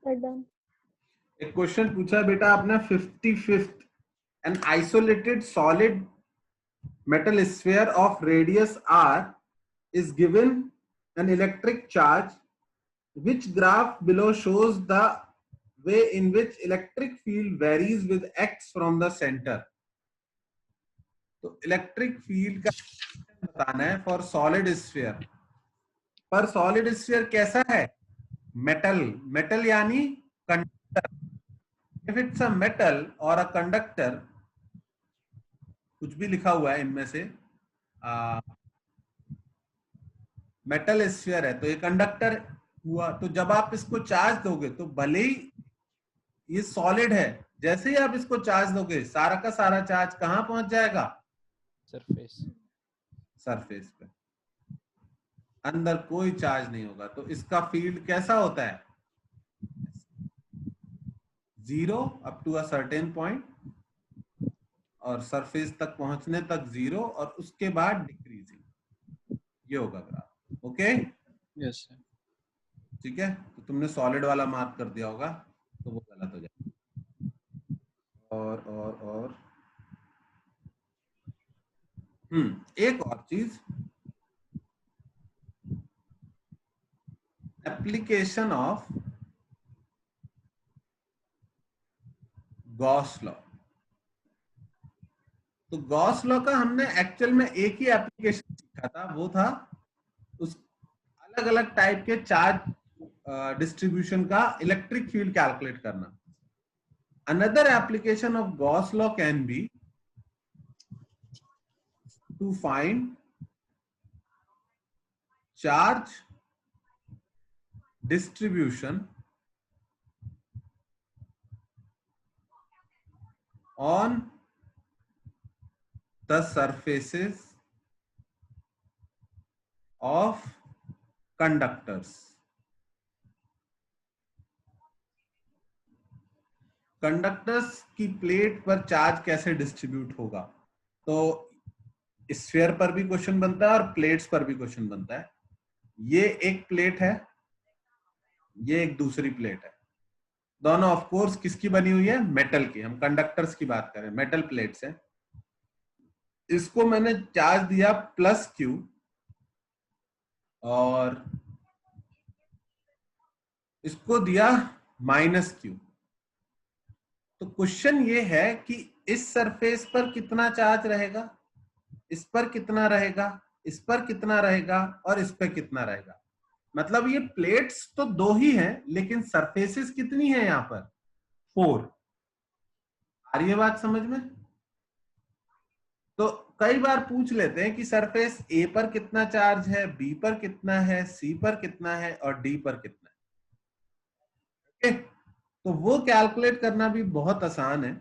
Sir done. एक question पूछा बेटा आपने 55th, an isolated solid metal sphere of radius r is given an electric charge. Which graph below shows the way in which electric field varies with x from the center? तो electric field का बताना है for solid sphere. पर solid sphere कैसा है? Metal, metal यानी conductor. If it's a metal और a conductor, कुछ भी लिखा हुआ है इनमें से, मेटल स्फीयर है तो ये कंडक्टर हुआ। तो जब आप इसको चार्ज दोगे तो भले ही ये सॉलिड है, जैसे ही आप इसको चार्ज दोगे सारा का सारा चार्ज कहां पहुंच जाएगा? सरफेस। सरफेस पे, अंदर कोई चार्ज नहीं होगा। तो इसका फील्ड कैसा होता है? Zero up to a certain point, और सरफेस तक पहुंचने तक जीरो, और उसके बाद डिक्रीजिंग। ये होगा ग्राफ। Okay, yes sir. ठीक है। तो तुमने सॉलिड वाला मार्क कर दिया होगा तो वो गलत हो जाएगा। और एक और चीज, एप्लीकेशन ऑफ गॉस लॉ। तो गॉस लॉ का हमने एक्चुअल में एक ही एप्लीकेशन सीखा था, वो था उस अलग अलग टाइप के चार्ज डिस्ट्रीब्यूशन का इलेक्ट्रिक फील्ड कैलकुलेट करना। Another application of Gauss law can be to find charge distribution on the surfaces of conductors. Conductors की प्लेट पर चार्ज कैसे डिस्ट्रीब्यूट होगा? तो स्फीयर पर भी क्वेश्चन बनता है और प्लेट्स पर भी क्वेश्चन बनता है। ये एक प्लेट है, ये एक दूसरी प्लेट है। दोनों ऑफ कोर्स किसकी बनी हुई है? मेटल की। हम कंडक्टर्स की बात करें, मेटल प्लेट्स हैं। इसको मैंने चार्ज दिया +Q और इसको दिया -Q। तो क्वेश्चन ये है कि इस सरफेस पर कितना चार्ज रहेगा, इस पर कितना रहेगा, इस पर कितना रहेगा और इस पर कितना रहेगा। मतलब ये प्लेट्स तो दो ही हैं, लेकिन सरफेसेस कितनी है यहाँ पर? 4। आ रही है बात समझ में? तो कई बार पूछ लेते हैं कि सरफेस ए पर कितना चार्ज है, बी पर कितना है, सी पर कितना है और डी पर कितना है। ओके, तो वो कैलकुलेट करना भी बहुत आसान है।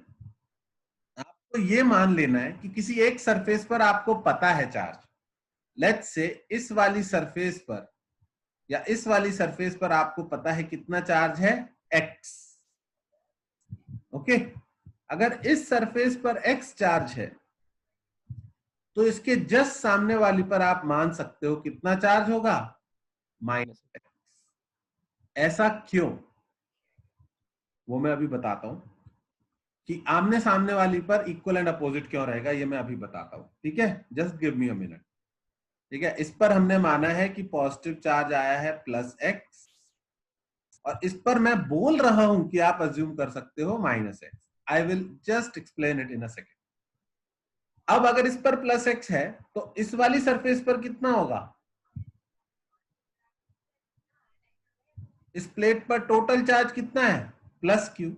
आपको ये मान लेना है कि किसी एक सरफेस पर आपको पता है चार्ज। लेट्स से इस वाली सरफेस पर या इस वाली सरफेस पर आपको पता है कितना चार्ज है? x। ओके, अगर इस सरफेस पर x चार्ज है तो इसके जस्ट सामने वाली पर आप मान सकते हो कितना चार्ज होगा? -x। ऐसा क्यों, वो मैं अभी बताता हूं कि आमने सामने वाली पर इक्वल एंड अपोजिट क्यों रहेगा, ये मैं अभी बताता हूं। ठीक है, just give me a minute. ठीक है, इस पर हमने माना है कि पॉजिटिव चार्ज आया है +x, और इस पर मैं बोल रहा हूं कि आप अज्यूम कर सकते हो -x। I will just explain it in a second. अब अगर इस पर +x है तो इस वाली सरफेस पर कितना होगा? इस प्लेट पर टोटल चार्ज कितना है? +Q।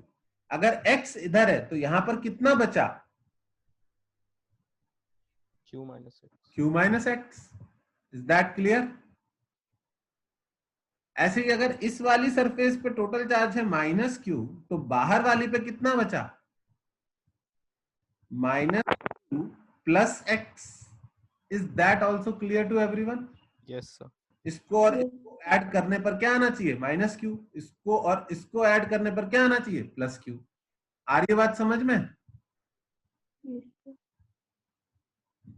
अगर x इधर है तो यहां पर कितना बचा? Q minus X. Q minus x। Is that clear? ऐसे ही अगर इस वाली सरफेस पे टोटल चार्ज है -Q, तो बाहर वाली पे कितना बचा? -Q plus x। Is that also clear to everyone? Yes, sir. इसको और इसको ऐड करने पर क्या आना चाहिए? -Q। इसको और इसको ऐड करने पर क्या आना चाहिए? +Q। आ रही है बात समझ में?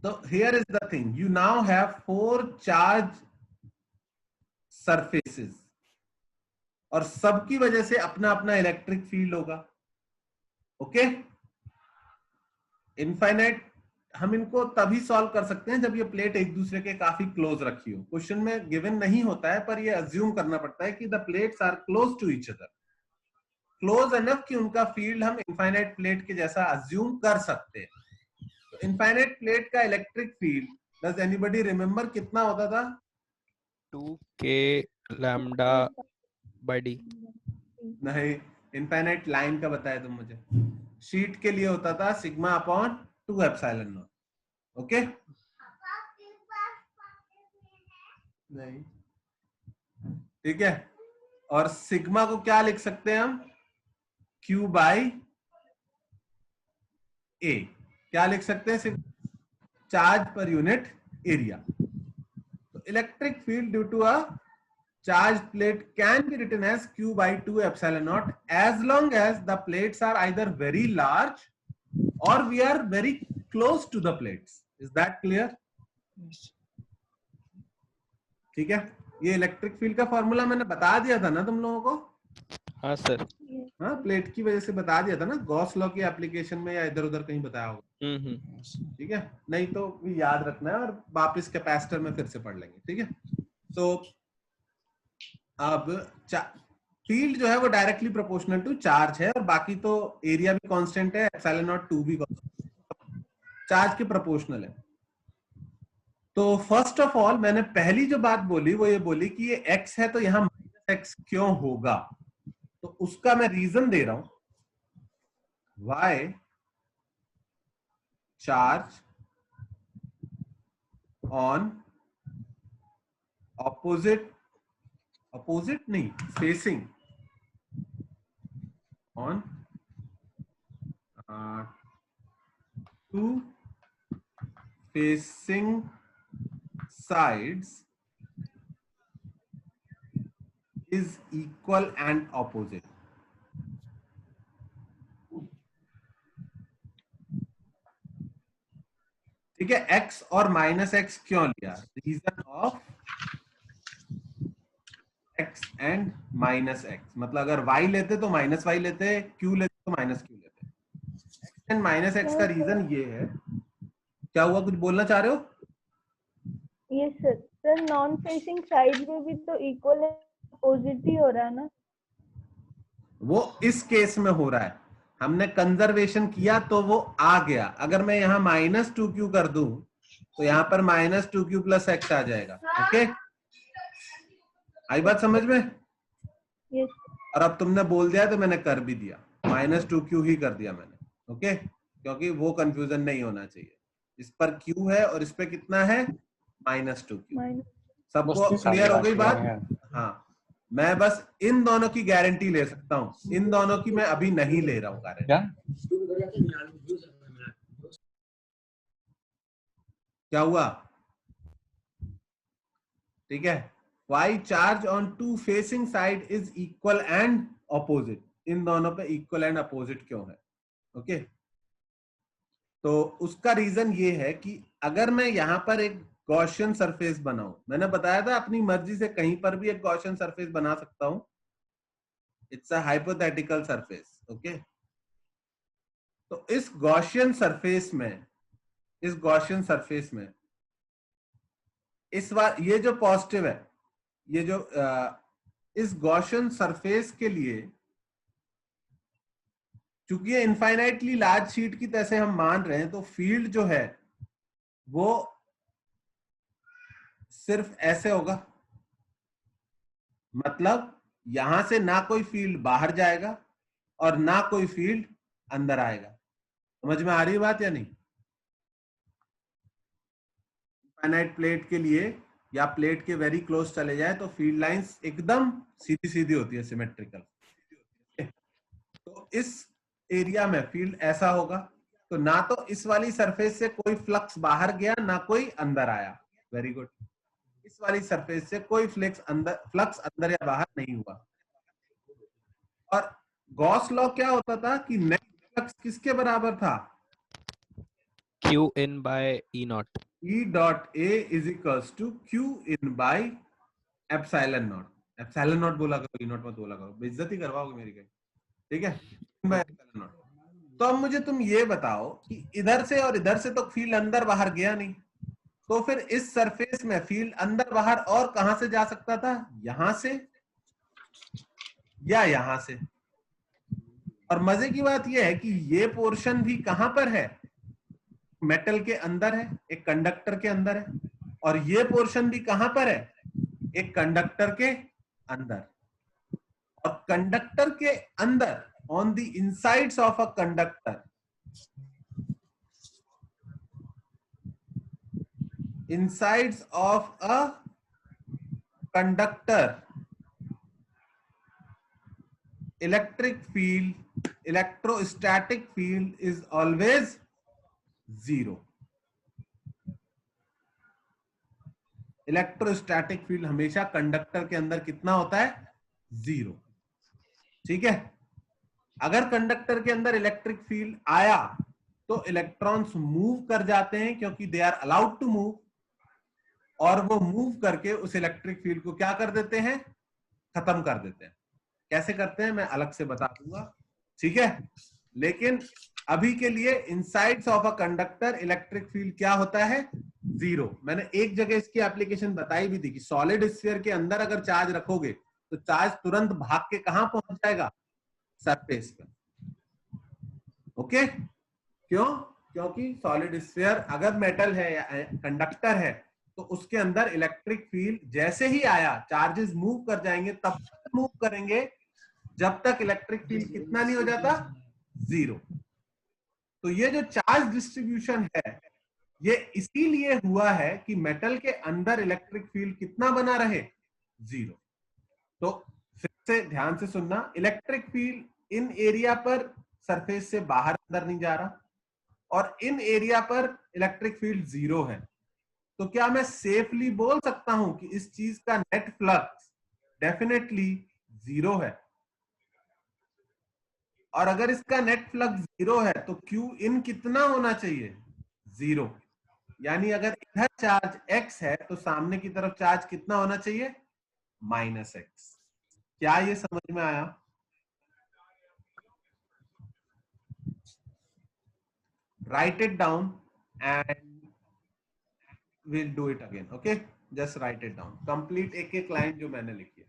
तो here is the thing, you now have 4 charge surfaces और सबकी वजह से अपना अपना इलेक्ट्रिक फील्ड होगा। ओके, इनफाइनाइट हम इनको तभी सॉल्व कर सकते हैं जब ये प्लेट एक दूसरे के काफी क्लोज रखी हो। क्वेश्चन में गिवन नहीं होता है, पर ये अज्यूम करना पड़ता है कि the plates are close to each other, close enough कि उनका फील्ड हम इनफाइनाइट प्लेट के जैसा अज्यूम कर सकते हैं। तो इनफाइनाइट प्लेट का electric field, does anybody remember कितना होता था? 2k lambda by D. नहीं, इनफाइनाइट लाइन का बताया तुम मुझे। शीट के लिए होता था sigma upon 2 epsilon not. Okay, नहीं, ठीक है। और सिग्मा को क्या लिख सकते हैं हम? Q by A। क्या लिख सकते हैं? Charge per unit area. तो electric field due to a charged plate can be written as Q by 2 epsilon naught as long as the plates are either very large or we are very close to the plates. Is that clear? ठीक है, ये electric field का formula मैंने बता दिया था ना तुम लोगों को। हाँ सर। हाँ, प्लेट की वजह से बता दिया था ना, गॉस लॉ की एप्लीकेशन में या इधर उधर कहीं बताया होगा। ठीक है, नहीं तो याद रखना है और वापस कैपेसिटर में फिर से पढ़ लेंगे। ठीक है, तो अब फील्ड जो है वो डायरेक्टली प्रोपोर्शनल टू चार्ज है, और बाकी तो एरिया भी कांस्टेंट है, एप्सिलॉन नॉट 2 भी चार्ज के प्रोपोर्शनल है। तो फर्स्ट ऑफ ऑल मैंने पहली जो बात बोली वो ये बोली कि ये x है तो यहां माइनस एक्स क्यों होगा, तो उसका मैं रीजन दे रहा हूं। y चार्ज ऑन ऑपोजिट नहीं, facing on two facing sides is equal and opposite. ठीक है, x और माइनस एक्स क्यों लिया? Reason of x and minus X, मतलब अगर y लेते तो माइनस y लेते, q लेते तो माइनस q लेते। x एंड माइनस एक्स का रीजन ये है। क्या हुआ, कुछ बोलना चाह रहे हो? Yes sir. Sir non facing side में भी तो इक्वल अपोजिट ही हो रहा है ना? वो इस केस में हो रहा है, हमने कंजर्वेशन किया तो वो आ गया। अगर मैं यहाँ -2q कर दूं तो यहाँ पर -2q प्लस एक्स आ जाएगा। ओके, आई बात समझ में? यस। और अब तुमने बोल दिया तो मैंने कर भी दिया, -2q ही कर दिया मैंने। ओके, क्योंकि वो कंफ्यूजन नहीं होना चाहिए। इस पर q है और इस पे कितना है? -2q। सबको क्लियर हो गई बात? हाँ, मैं बस इन दोनों की गारंटी ले सकता हूं, इन दोनों की मैं अभी नहीं ले रहा हूं गारंटी। क्या हुआ? ठीक है, y charge on two facing side is equal and opposite. इन दोनों पे इक्वल एंड अपोजिट क्यों है? ओके, तो उसका रीजन ये है कि अगर मैं यहां पर एक गॉसियन सरफेस बनाऊं, मैंने बताया था अपनी मर्जी से कहीं पर भी एक गॉसियन सरफेस बना सकता हूं, it's a hypothetical surface. Okay, तो इस गॉसियन सरफेस में इस बार ये जो पॉजिटिव है, ये जो इस गॉसियन सरफेस के लिए, चूंकि ये इनफाइनाइटली लार्ज शीट की तरह से हम मान रहे हैं, तो फील्ड जो है वो सिर्फ ऐसे होगा, मतलब यहां से ना कोई फील्ड बाहर जाएगा और ना कोई फील्ड अंदर आएगा। समझ में आ रही है बात या नहीं? इनफाइनाइट प्लेट के लिए या प्लेट के वेरी क्लोज चले जाए तो फील्ड लाइंस एकदम सीधी सीधी होती है, सिमेट्रिकल। तो इस एरिया में फील्ड ऐसा होगा, तो ना तो इस वाली सरफेस से कोई फ्लक्स बाहर गया ना कोई अंदर आया। वेरी गुड, इस वाली सरफेस से कोई फ्लक्स अंदर या बाहर नहीं हुआ। और गॉस लॉ क्या होता था कि नेट फ्लक्स किसके बराबर था? Q in by E naught। E dot A is equals to Q in by epsilon naught. Epsilon naught बोला करो, ई नॉट मत बोला करो, बेइज्जती करवाओगे मेरी कहीं, ठीक है। By epsilon not. तो अब मुझे तुम ये बताओ कि इधर से और इधर से तो फील्ड अंदर बाहर गया नहीं, तो फिर इस सरफेस में फील्ड अंदर बाहर और कहां से जा सकता था, यहां से या यहां से। और मजे की बात यह है कि ये पोर्शन भी कहां पर है, मेटल के अंदर है, एक कंडक्टर के अंदर है, और ये पोर्शन भी कहां पर है, एक कंडक्टर के अंदर। और कंडक्टर के अंदर, on the insides of a conductor, insides of a conductor, electric field, electrostatic field is always zero. Electrostatic field हमेशा कंडक्टर के अंदर कितना होता है, जीरो। ठीक है। अगर कंडक्टर के अंदर इलेक्ट्रिक फील्ड आया तो इलेक्ट्रॉन्स मूव कर जाते हैं, क्योंकि they are allowed to move, और वो मूव करके उस इलेक्ट्रिक फील्ड को क्या कर देते हैं, खत्म कर देते हैं। कैसे करते हैं मैं अलग से बता दूंगा, ठीक है। लेकिन अभी के लिए insides of a conductor electric field क्या होता है, जीरो। मैंने एक जगह इसकी एप्लीकेशन बताई भी थी कि सॉलिड स्फीयर के अंदर अगर चार्ज रखोगे तो चार्ज तुरंत भाग के कहां पहुंच जाएगा, सरफेस पर। ओके, क्यों, क्योंकि सॉलिड स्फीयर अगर मेटल है या कंडक्टर है तो उसके अंदर इलेक्ट्रिक फील्ड जैसे ही आया, चार्जेस मूव कर जाएंगे, तब तक मूव करेंगे जब तक इलेक्ट्रिक फील्ड कितना नहीं हो जाता, जीरो। तो ये जो चार्ज डिस्ट्रीब्यूशन है ये इसीलिए हुआ है कि मेटल के अंदर इलेक्ट्रिक फील्ड कितना बना रहे, जीरो। तो फिर से ध्यान से सुनना, इलेक्ट्रिक फील्ड इन एरिया पर सरफेस से बाहर अंदर नहीं जा रहा, और इन एरिया पर इलेक्ट्रिक फील्ड जीरो है। तो क्या मैं सेफली बोल सकता हूं कि इस चीज का नेट फ्लक्स डेफिनेटली जीरो है। और अगर इसका नेट फ्लक्स जीरो है तो क्यू इन कितना होना चाहिए, जीरो। यानी अगर इधर चार्ज x है तो सामने की तरफ चार्ज कितना होना चाहिए, -x। क्या ये समझ में आया? Right it down and we'll do it again. Okay, just write it down, complete एक एक लाइन जो मैंने लिखी है।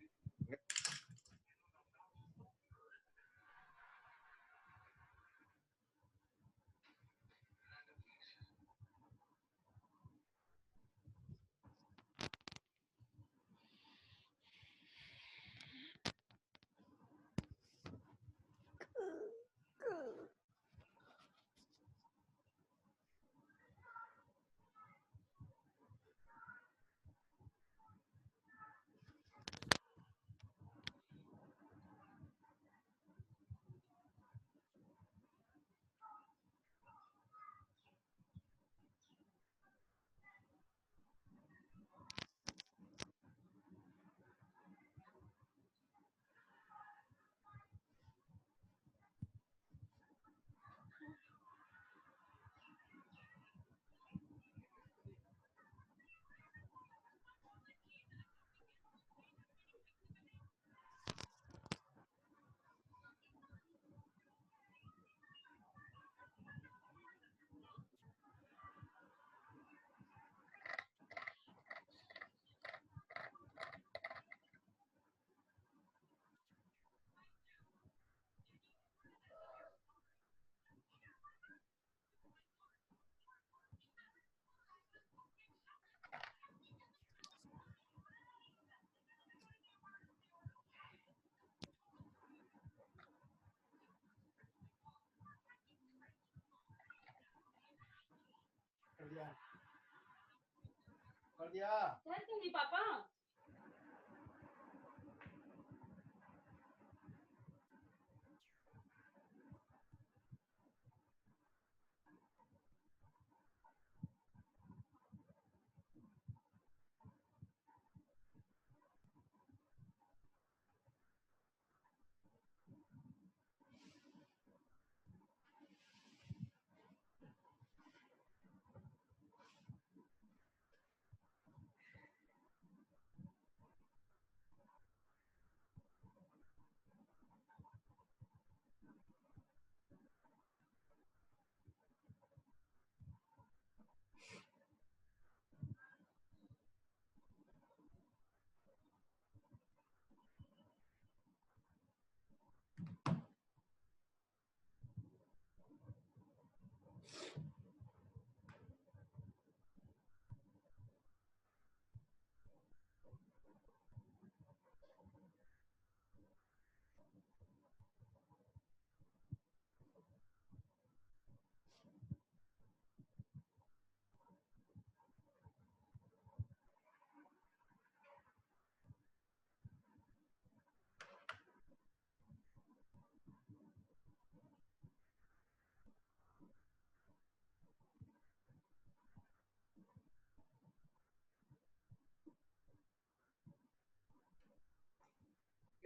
कर दिया पापा।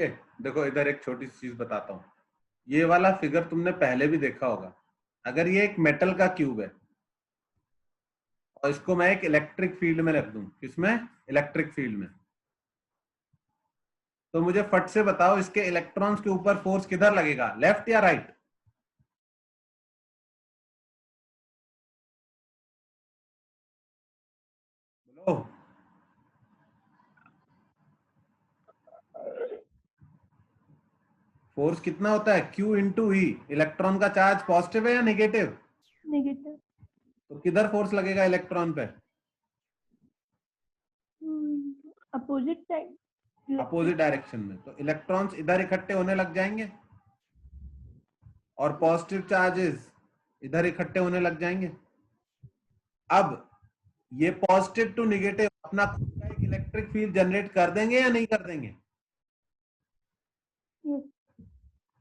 देखो इधर एक छोटी सी चीज बताता हूँ। ये वाला फिगर तुमने पहले भी देखा होगा। अगर ये एक मेटल का क्यूब है और इसको मैं एक इलेक्ट्रिक फील्ड में रख दूं, किसमें? इलेक्ट्रिक फील्ड में, तो मुझे फट से बताओ इसके इलेक्ट्रॉन्स के ऊपर फोर्स किधर लगेगा, लेफ्ट या राइट? बोलो। फोर्स कितना होता है? Q इंटू ई। इलेक्ट्रॉन का चार्ज पॉजिटिव है या नेगेटिव? नेगेटिव। तो किधर फोर्स लगेगा इलेक्ट्रॉन पे? अपोजिट साइड, अपोजिट डायरेक्शन में। तो इलेक्ट्रॉन्स इधर इकट्ठे होने लग जाएंगे और पॉजिटिव चार्जेस इधर इकट्ठे होने लग जाएंगे। अब ये पॉजिटिव टू नेगेटिव अपना खुद का एक इलेक्ट्रिक फील्ड जनरेट कर देंगे या नहीं कर देंगे?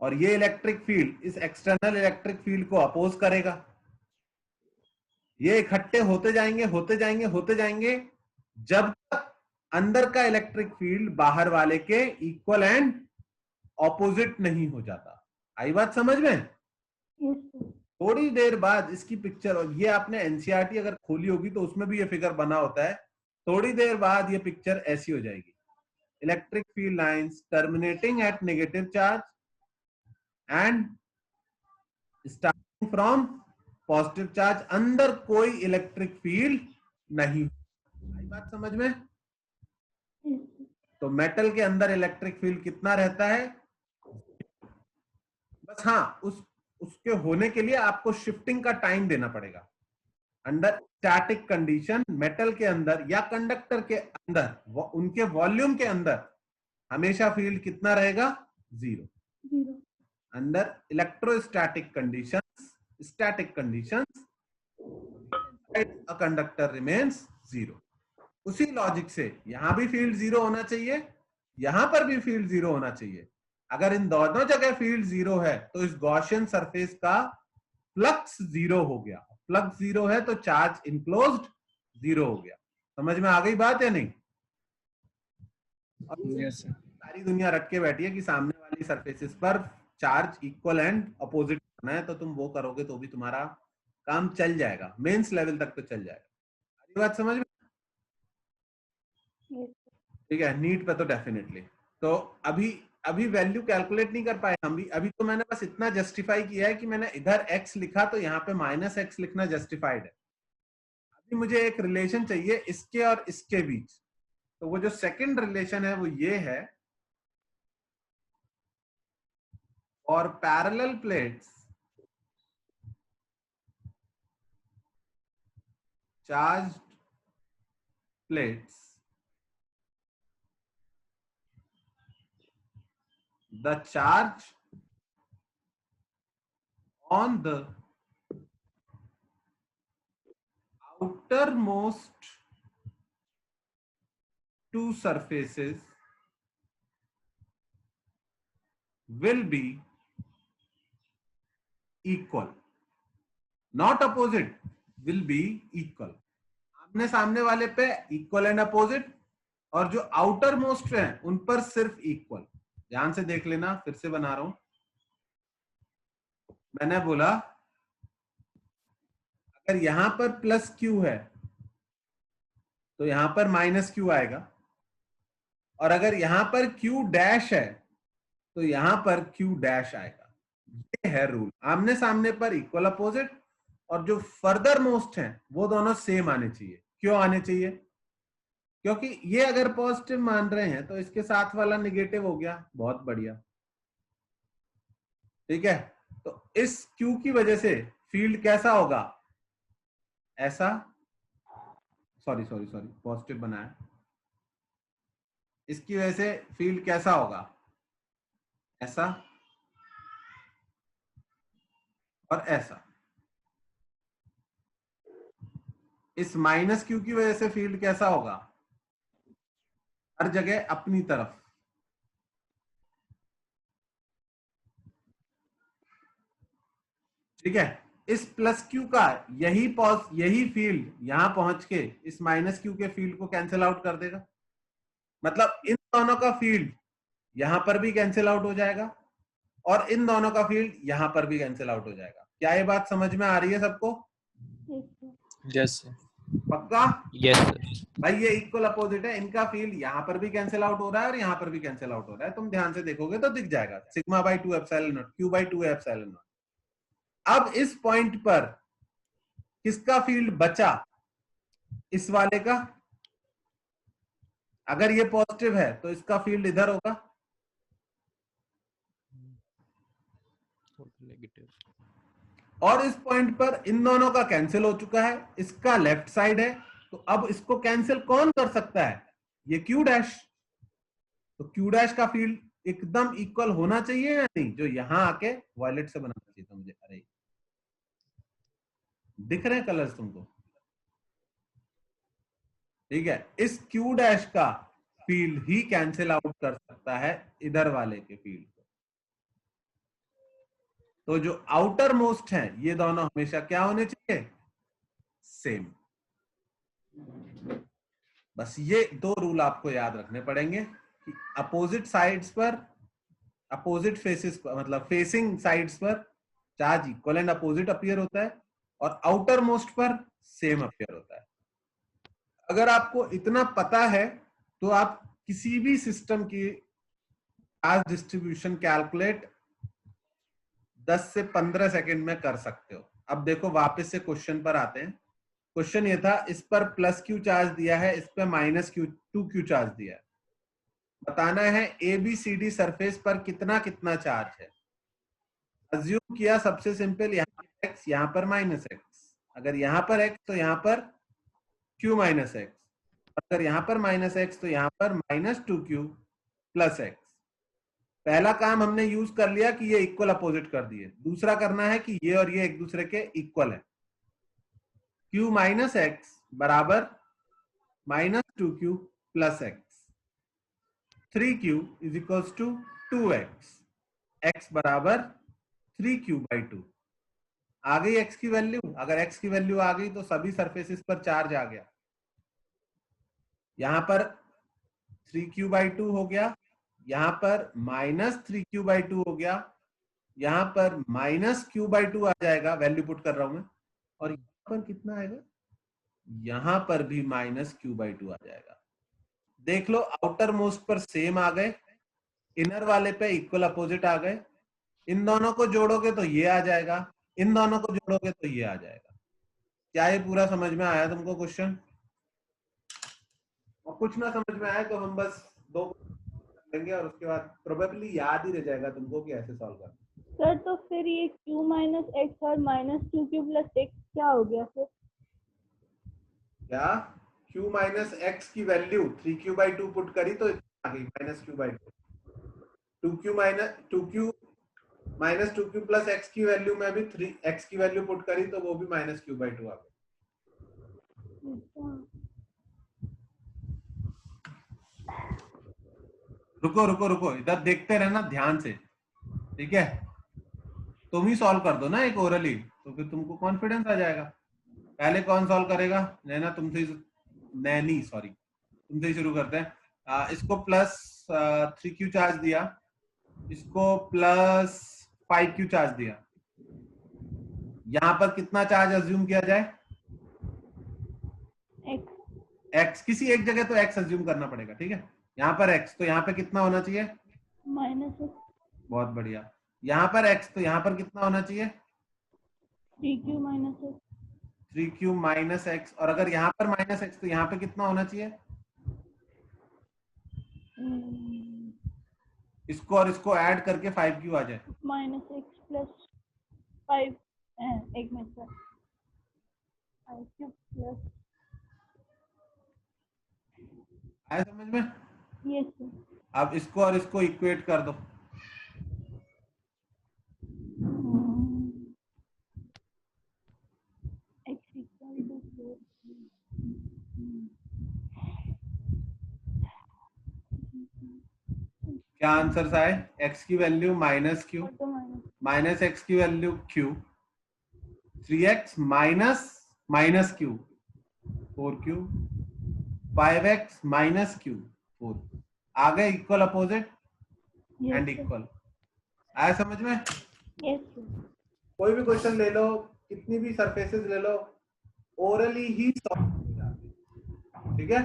और ये इलेक्ट्रिक फील्ड इस एक्सटर्नल इलेक्ट्रिक फील्ड को अपोज करेगा। ये इकट्ठे होते जाएंगे होते जाएंगे होते जाएंगे जब तक अंदर का इलेक्ट्रिक फील्ड बाहर वाले के इक्वल एंड ऑपोजिट नहीं हो जाता। आई बात समझ में? थोड़ी देर बाद इसकी पिक्चर, और ये आपने एनसीईआरटी अगर खोली होगी तो उसमें भी ये फिगर बना होता है। थोड़ी देर बाद ये पिक्चर ऐसी हो जाएगी, electric field lines terminating at negative charge and starting from positive charge, अंदर कोई इलेक्ट्रिक फील्ड नहीं। आई बात समझ में? तो मेटल के अंदर इलेक्ट्रिक फील्ड कितना रहता है? बस हाँ, उसके होने के लिए आपको शिफ्टिंग का टाइम देना पड़ेगा। अंडर स्टैटिक कंडीशन मेटल के अंदर या कंडक्टर के अंदर, उनके वॉल्यूम के अंदर हमेशा फील्ड कितना रहेगा? जीरो। अंदर electrostatic conditions, static conditions, a conductor remains zero. उसी लॉजिक से यहां भी फील्ड जीरो होना चाहिए, यहां पर भी फील्ड जीरो होना चाहिए। अगर इन दोनों जगह फील्ड जीरो है तो इस गॉसियन सरफेस का फ्लक्स जीरो हो गया। फ्लक्स जीरो है तो चार्ज इनक्लोज्ड जीरो हो गया। समझ में आ गई बात या नहीं? Yes sir. सारी दुनिया रख के बैठी है कि सामने वाली सरफेसेस पर चार्ज इक्वल एंड अपोजिट करना है, तो तुम वो करोगे तो भी तुम्हारा काम चल जाएगा, मेंस लेवल तक तो चल जाएगा। ये बात समझ में? ठीक है, नीट पे तो डेफिनेटली। तो अभी वैल्यू कैलकुलेट नहीं कर पाए हम भी। अभी तो मैंने बस इतना जस्टिफाई किया है कि मैंने इधर x लिखा तो यहाँ पे -x लिखना जस्टिफाइड है। अभी मुझे एक रिलेशन चाहिए इसके और इसके बीच। तो वो जो सेकंड रिलेशन है वो ये है, और parallel plates charged plates, the charge on the outermost two surfaces will be equal, not opposite, will be equal। आमने सामने वाले पे इक्वल एंड अपोजिट, और जो आउटर मोस्ट है उन पर सिर्फ इक्वल। ध्यान से देख लेना, फिर से बना रहा हूं। मैंने बोला अगर यहां पर प्लस क्यू है तो यहां पर माइनस क्यू आएगा, और अगर यहां पर क्यू डैश है तो यहां पर क्यू डैश आएगा। ये है रूल, आमने सामने पर इक्वल अपोजिट, और जो फर्दर मोस्ट है वो दोनों सेम आने चाहिए। क्यों आने चाहिए? क्योंकि ये अगर पॉजिटिव मान रहे हैं तो इसके साथ वाला निगेटिव हो गया। बहुत बढ़िया, ठीक है। तो इस Q की वजह से फील्ड कैसा होगा? ऐसा, सॉरी पॉजिटिव बनाया। इसकी वजह से फील्ड कैसा होगा? ऐसा और ऐसा। इस -Q की वजह से फील्ड कैसा होगा? हर जगह अपनी तरफ। ठीक है, इस +Q का यही फील्ड यहां पहुंच के इस -Q के फील्ड को कैंसिल आउट कर देगा। मतलब इन दोनों का फील्ड यहां पर भी कैंसिल आउट हो जाएगा और इन दोनों का फील्ड यहां पर भी कैंसिल आउट हो जाएगा। क्या ये बात समझ में आ रही है सबको? Yes, sir. पक्का? Yes sir. भाई ये इक्वल अपोजिट है, इनका फील्ड यहां पर भी कैंसिल आउट हो रहा है और यहां पर भी कैंसिल आउट हो रहा है। तुम ध्यान से देखोगे तो दिख जाएगा, sigma by 2 epsilon not, Q by 2 epsilon not. अब इस पॉइंट पर किसका फील्ड बचा? इस वाले का। अगर ये पॉजिटिव है तो इसका फील्ड इधर होगा, और इस पॉइंट पर इन दोनों का कैंसिल हो चुका है, इसका लेफ्ट साइड है, तो अब इसको कैंसिल कौन कर सकता है? ये क्यू डैश। तो क्यू डैश का फील्ड एकदम इक्वल होना चाहिए या नहीं? जो यहां आके वॉयलेट से बनाना चाहिए था मुझे। अरे दिख रहे हैं कलर्स तुमको? ठीक है, इस क्यू डैश का फील्ड ही कैंसिल आउट कर सकता है इधर वाले के फील्ड को। तो जो आउटर मोस्ट है ये दोनों हमेशा क्या होने चाहिए? सेम। बस ये दो रूल आपको याद रखने पड़ेंगे कि अपोजिट साइड्स पर, अपोजिट फेसेस पर, मतलब फेसिंग साइड्स पर charge equal and opposite appear होता है और आउटर मोस्ट पर सेम अपीयर होता है। अगर आपको इतना पता है तो आप किसी भी सिस्टम की चार्ज डिस्ट्रीब्यूशन कैलकुलेट 10 से 15 सेकंड में कर सकते हो। अब देखो वापस से क्वेश्चन पर आते हैं। क्वेश्चन ये था, इस पर प्लस क्यू चार्ज दिया है, इस पर माइनस क्यू 2 चार्ज दिया है। बताना है ABCD सरफेस पर कितना कितना चार्ज है। अज्यूम किया सबसे सिंपल, यहाँ पर x, यहाँ पर माइनस एक्स। अगर यहाँ पर x तो यहाँ पर q माइनस एक्स, अगर यहाँ पर माइनस एक्स तो यहाँ पर माइनस 2q प्लस एक्स। पहला काम हमने यूज कर लिया कि ये इक्वल अपोजिट कर दिए। दूसरा करना है कि ये और ये एक दूसरे के इक्वल है। q माइनस एक्स बराबर minus 2q plus X. 3q is equals to 2x, x बराबर 3q बाई 2। आ गई x की वैल्यू? अगर x की वैल्यू आ गई तो सभी सरफेसेस पर चार्ज आ गया। यहां पर 3q बाई 2 हो गया, यहां पर माइनस 3q बाई 2 हो गया, यहां पर माइनस q बाई 2 आ जाएगा, वैल्यू पुट कर रहा हूं मैं, और यहां पर कितना आएगा? यहां पर भी माइनस q बाई 2 आ जाएगा। देख लो, आउटर मोस्ट पर सेम आ गए, इनर वाले पे इक्वल अपोजिट आ गए। इन दोनों को जोड़ोगे तो ये आ जाएगा, इन दोनों को जोड़ोगे तो ये आ जाएगा। क्या ये पूरा समझ में आया तुमको क्वेश्चन? और कुछ ना समझ में आए तो हम बस दो लेंगे और उसके बाद प्रोबेबली याद ही रह जाएगा तुमको कि ऐसे सॉल्व करना। सर तो फिर ये q माइनस एक्स और माइनस 2q प्लस एक्स क्या हो गया फिर? क्या? q माइनस एक्स की वैल्यू 3q बाई 2 पुट करी तो आ गई minus q by 2। 2q minus 2q plus x की वैल्यू में भी 3x की वैल्यू पुट करी तो वो भी माइनस q बाई 2 आ गई। रुको रुको रुको, इधर देखते रहना ध्यान से, ठीक है? तुम ही सॉल्व कर दो ना एक ओरली, तो फिर तुमको कॉन्फिडेंस आ जाएगा। पहले कौन सॉल्व करेगा? नैना तुमसे, नैनी सॉरी, तुमसे ही शुरू करते हैं। इसको प्लस 3q चार्ज दिया, इसको प्लस 5q चार्ज दिया। यहां पर कितना चार्ज अज्यूम किया जाए? x। किसी एक जगह तो x अज्यूम करना पड़ेगा, ठीक है? यहाँ पर x, तो यहाँ पे कितना होना चाहिए? Minus x. बहुत बढ़िया। यहाँ पर x, तो यहाँ पर कितना होना चाहिए? 3q minus x. 3q minus x. और अगर यहाँ पर माइनस एक्स तो यहाँ पे कितना होना चाहिए? इसको और इसको ऐड करके 5q आ जाए। माइनस एक्स प्लस 5, एक मिनट सर, 5q प्लस, आया समझ में? Yes sir. अब इसको और इसको इक्वेट कर दो। x equal to 4। क्या आंसर आए? x की value minus q, minus x की value q, 3x minus minus q 4q, 5x minus q 4। आ गए इक्वल अपोजिट। And equal. आया समझ में? Yes sir. कोई भी क्वेश्चन ले लो, कितनी भी सरफेसेस ले लो, ओरली ही सॉल्व हो जाते हैं, ठीक है?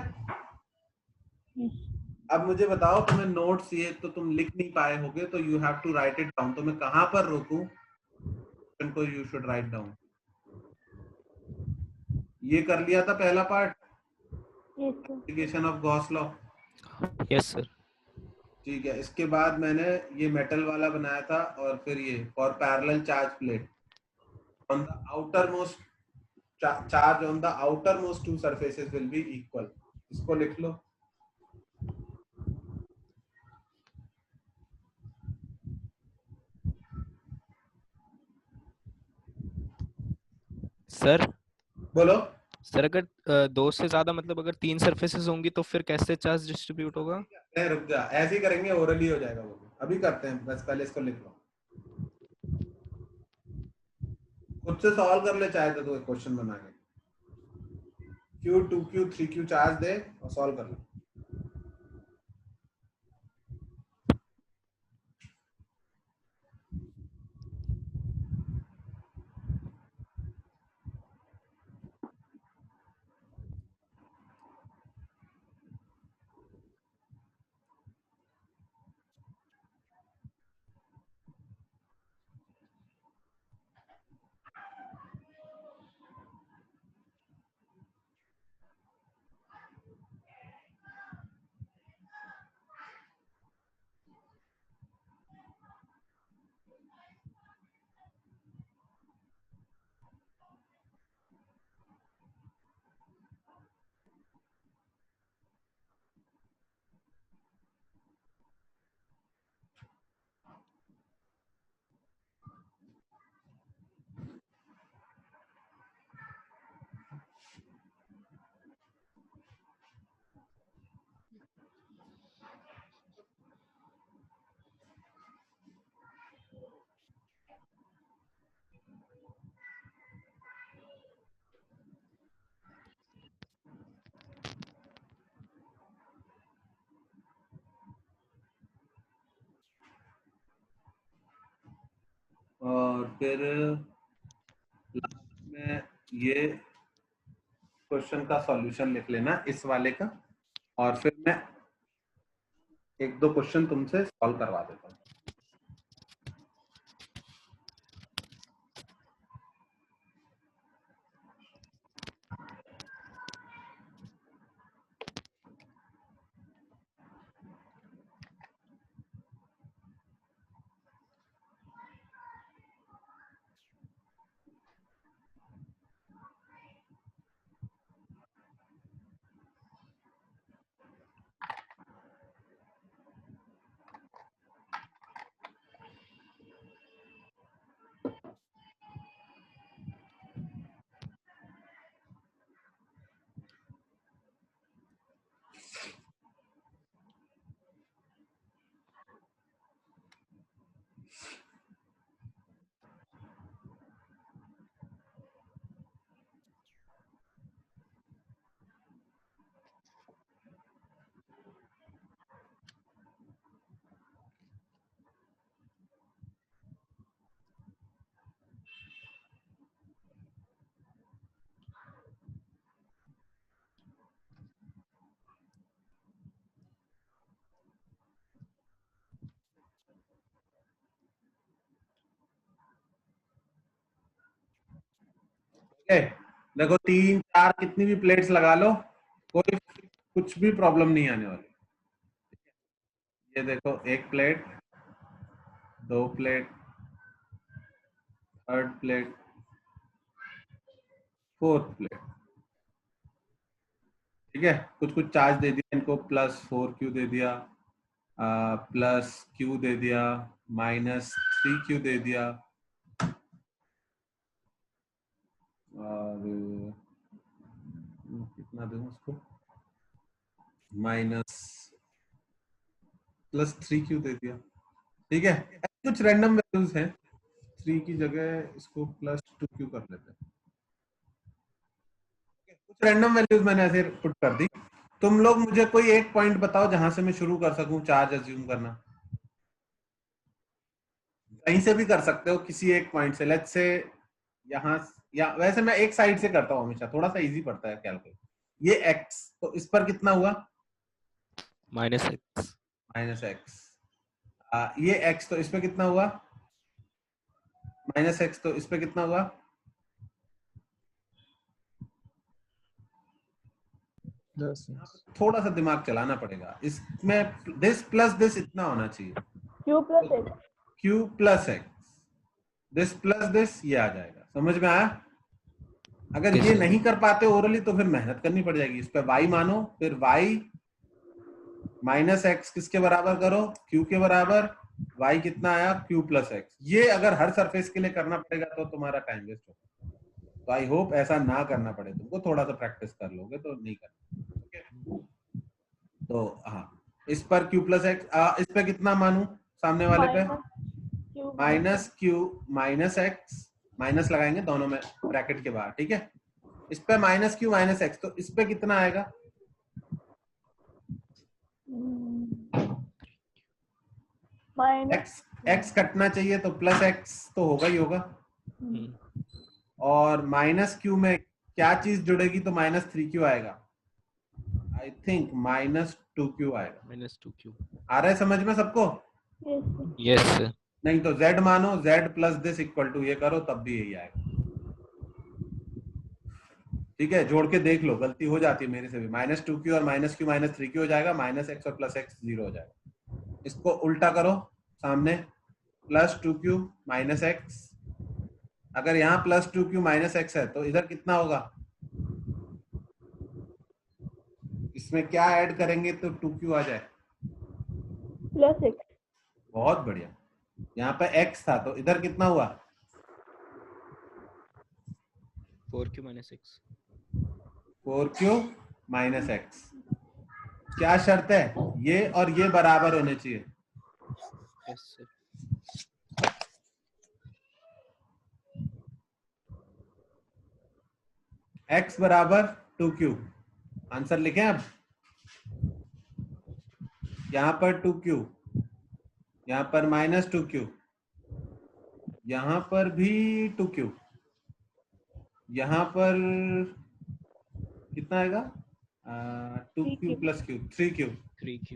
अब मुझे बताओ, तुम्हें नोट्स ये तो तुम लिख नहीं पाए होगे, तो you have to write it down. तो मैं कहां पर रोकूं को यू शुड राइट डाउन? ये कर लिया था पहला part, yes sir. Application of Gauss law. Yes sir. ठीक है, इसके बाद मैंने ये मेटल वाला बनाया था, और फिर ये for parallel charge plate on the outer most charge on the outer most to surfaces will be equal. इसको लिख लो। सर बोलो। सर अगर दो से ज्यादा मतलब अगर 3 सरफेसेस होंगी तो फिर कैसे चार्ज डिस्ट्रीब्यूट होगा? रुक जा, ऐसे ही करेंगे, ओरली हो जाएगा वो। अभी करते हैं, बस पहले इसको लिख लो। खुद से सॉल्व कर ले चाहे तो एक क्वेश्चन बना के Q 2Q 3Q चार्ज दे और सॉल्व कर ले। और फिर लास्ट में ये क्वेश्चन का सॉल्यूशन लिख लेना इस वाले का, और फिर मैं एक दो क्वेश्चन तुमसे सॉल्व करवा देता हूँ। देखो 3 4 कितनी भी प्लेट्स लगा लो, कोई कुछ भी प्रॉब्लम नहीं आने वाली। ये देखो, एक plate, 2 plate, 3rd plate, 4th plate, ठीक है। कुछ कुछ चार्ज दे दिया इनको, +4Q दे दिया, +Q दे दिया, -3Q दे दिया, और कितना दूं उसको, +3Q दे दिया, ठीक है। कुछ रैंडम वैल्यूज हैं, 3 की जगह इसको +2Q कर लेते हैं। कुछ रैंडम वैल्यूज मैंने ऐसे पुट कर दी। तुम लोग मुझे कोई एक पॉइंट बताओ जहां से मैं शुरू कर सकूं चार्ज अज्यूम करना। कहीं से भी कर सकते हो, किसी एक पॉइंट से, लेट्स से यहाँ, या वैसे मैं एक साइड से करता हूँ हमेशा, थोड़ा सा इजी पड़ता है कैलकुलेट। ये x, तो इस पर कितना हुआ? -x। -x। ये x, तो इस पे कितना हुआ? -x, तो इस पे कितना हुआ? थोड़ा सा दिमाग चलाना पड़ेगा इसमें। दिस प्लस दिस इतना होना चाहिए, Q plus X. q plus x, this plus this, ये आ जाएगा। समझ में आया? अगर Yes, ये sir. नहीं कर पाते ओरली तो फिर मेहनत करनी पड़ जाएगी। इस पे y मानो, फिर y -x किसके बराबर करो? q के बराबर। y कितना आया? q plus x। ये अगर हर सरफेस के लिए करना पड़ेगा तो तुम्हारा टाइम वेस्ट होगा। तो आई होप ऐसा ना करना पड़े तुमको, थोड़ा सा प्रैक्टिस कर लोगे तो नहीं करना। ओके, तो हाँ, इस पर q प्लस x, इस पे कितना मानू सामने वाले पे? -q माइनस लगाएंगे दोनों में ब्रैकेट के बाहर, ठीक है। इस पे -q -x, तो इस पे कितना आएगा? x कटना चाहिए तो प्लस x तो होगा ही होगा। और -q में क्या चीज जुड़ेगी तो -3q आएगा। आई थिंक -2q आएगा। -2q। आ रहा है समझ में सबको? Yes, sir. नहीं तो z मानो, z plus this equal to ये करो, तब भी यही आएगा। ठीक है, जोड़ के देख लो, गलती हो जाती है मेरे से भी। -2q और -q -3q हो जाएगा, -x और प्लस x 0 हो जाएगा। इसको उल्टा करो सामने, +2q -x। अगर यहाँ +2q -x है तो इधर कितना होगा? इसमें क्या ऐड करेंगे तो 2q आ जाए? Plus X. बहुत बढ़िया। यहाँ पे x था तो इधर कितना हुआ? 4q -x। 4q -x। क्या शर्त है? ये और ये बराबर होने चाहिए। Yes, sir. x बराबर 2q। आंसर लिखें अब। यहाँ पर 2q, यहाँ पर -2q, यहाँ पर भी 2q, यहाँ पर कितना आएगा? 2q plus q, 3q। 3q।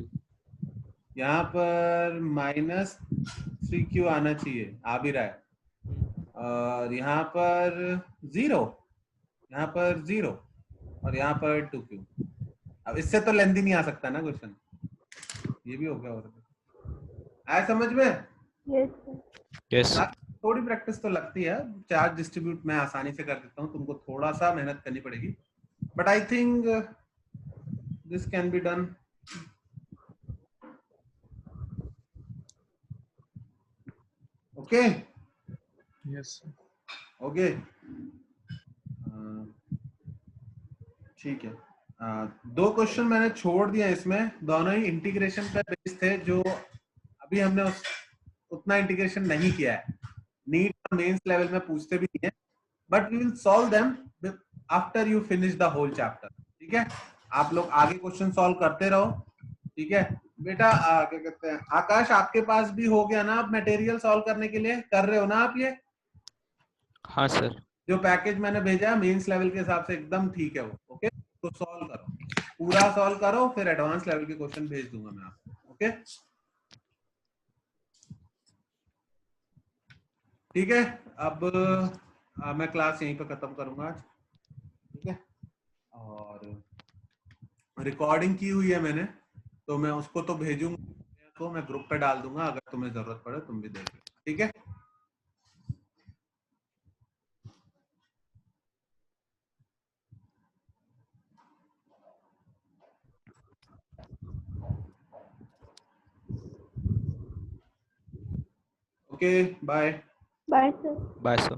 यहाँ पर -3q आना चाहिए, आ भी रहा है। और यहाँ पर 0, यहाँ पर 0, और यहाँ पर 2q। अब इससे तो लेंथी नहीं आ सकता ना क्वेश्चन, ये भी हो गया। हो सकता आया समझ में? Yes, sir. Yes, sir. थोड़ी प्रैक्टिस तो लगती है। चार्ज डिस्ट्रीब्यूट मैं आसानी से कर देता हूँ, तुमको थोड़ा सा मेहनत करनी पड़ेगी, but I think this can be done. Okay, Yes, sir. Okay, ठीक है। दो क्वेश्चन मैंने छोड़ दिया इसमें, दोनों ही इंटीग्रेशन पे बेस्ड थे, जो अभी हमने उतना इंटीग्रेशन नहीं किया है। नीट और मेंस लेवल में पूछते भी नहीं है, but we will solve them after you finish the whole chapter. ठीक है, आप लोग आगे क्वेश्चन सॉल्व करते रहो। ठीक है बेटा, क्या कहते हैं, आकाश आपके पास भी हो गया ना अब मटेरियल सॉल्व करने के लिए? कर रहे हो ना आप? ये हाँ सर। जो पैकेज मैंने भेजा है मेंस लेवल के हिसाब से एकदम ठीक है वो। ओके, तो सॉल्व करो, पूरा सॉल्व करो, फिर एडवांस लेवल के क्वेश्चन भेज दूंगा मैं आपको। ओके, ठीक है। अब मैं क्लास यहीं पे खत्म करूंगा आज। ठीक है, और रिकॉर्डिंग की हुई है मैंने, तो मैं उसको तो भेजूंगा, तो मैं ग्रुप पे डाल दूंगा, अगर तुम्हें जरूरत पड़े तुम भी देख लेना। ठीक है, okay, bye. Bye, sir. Bye, sir.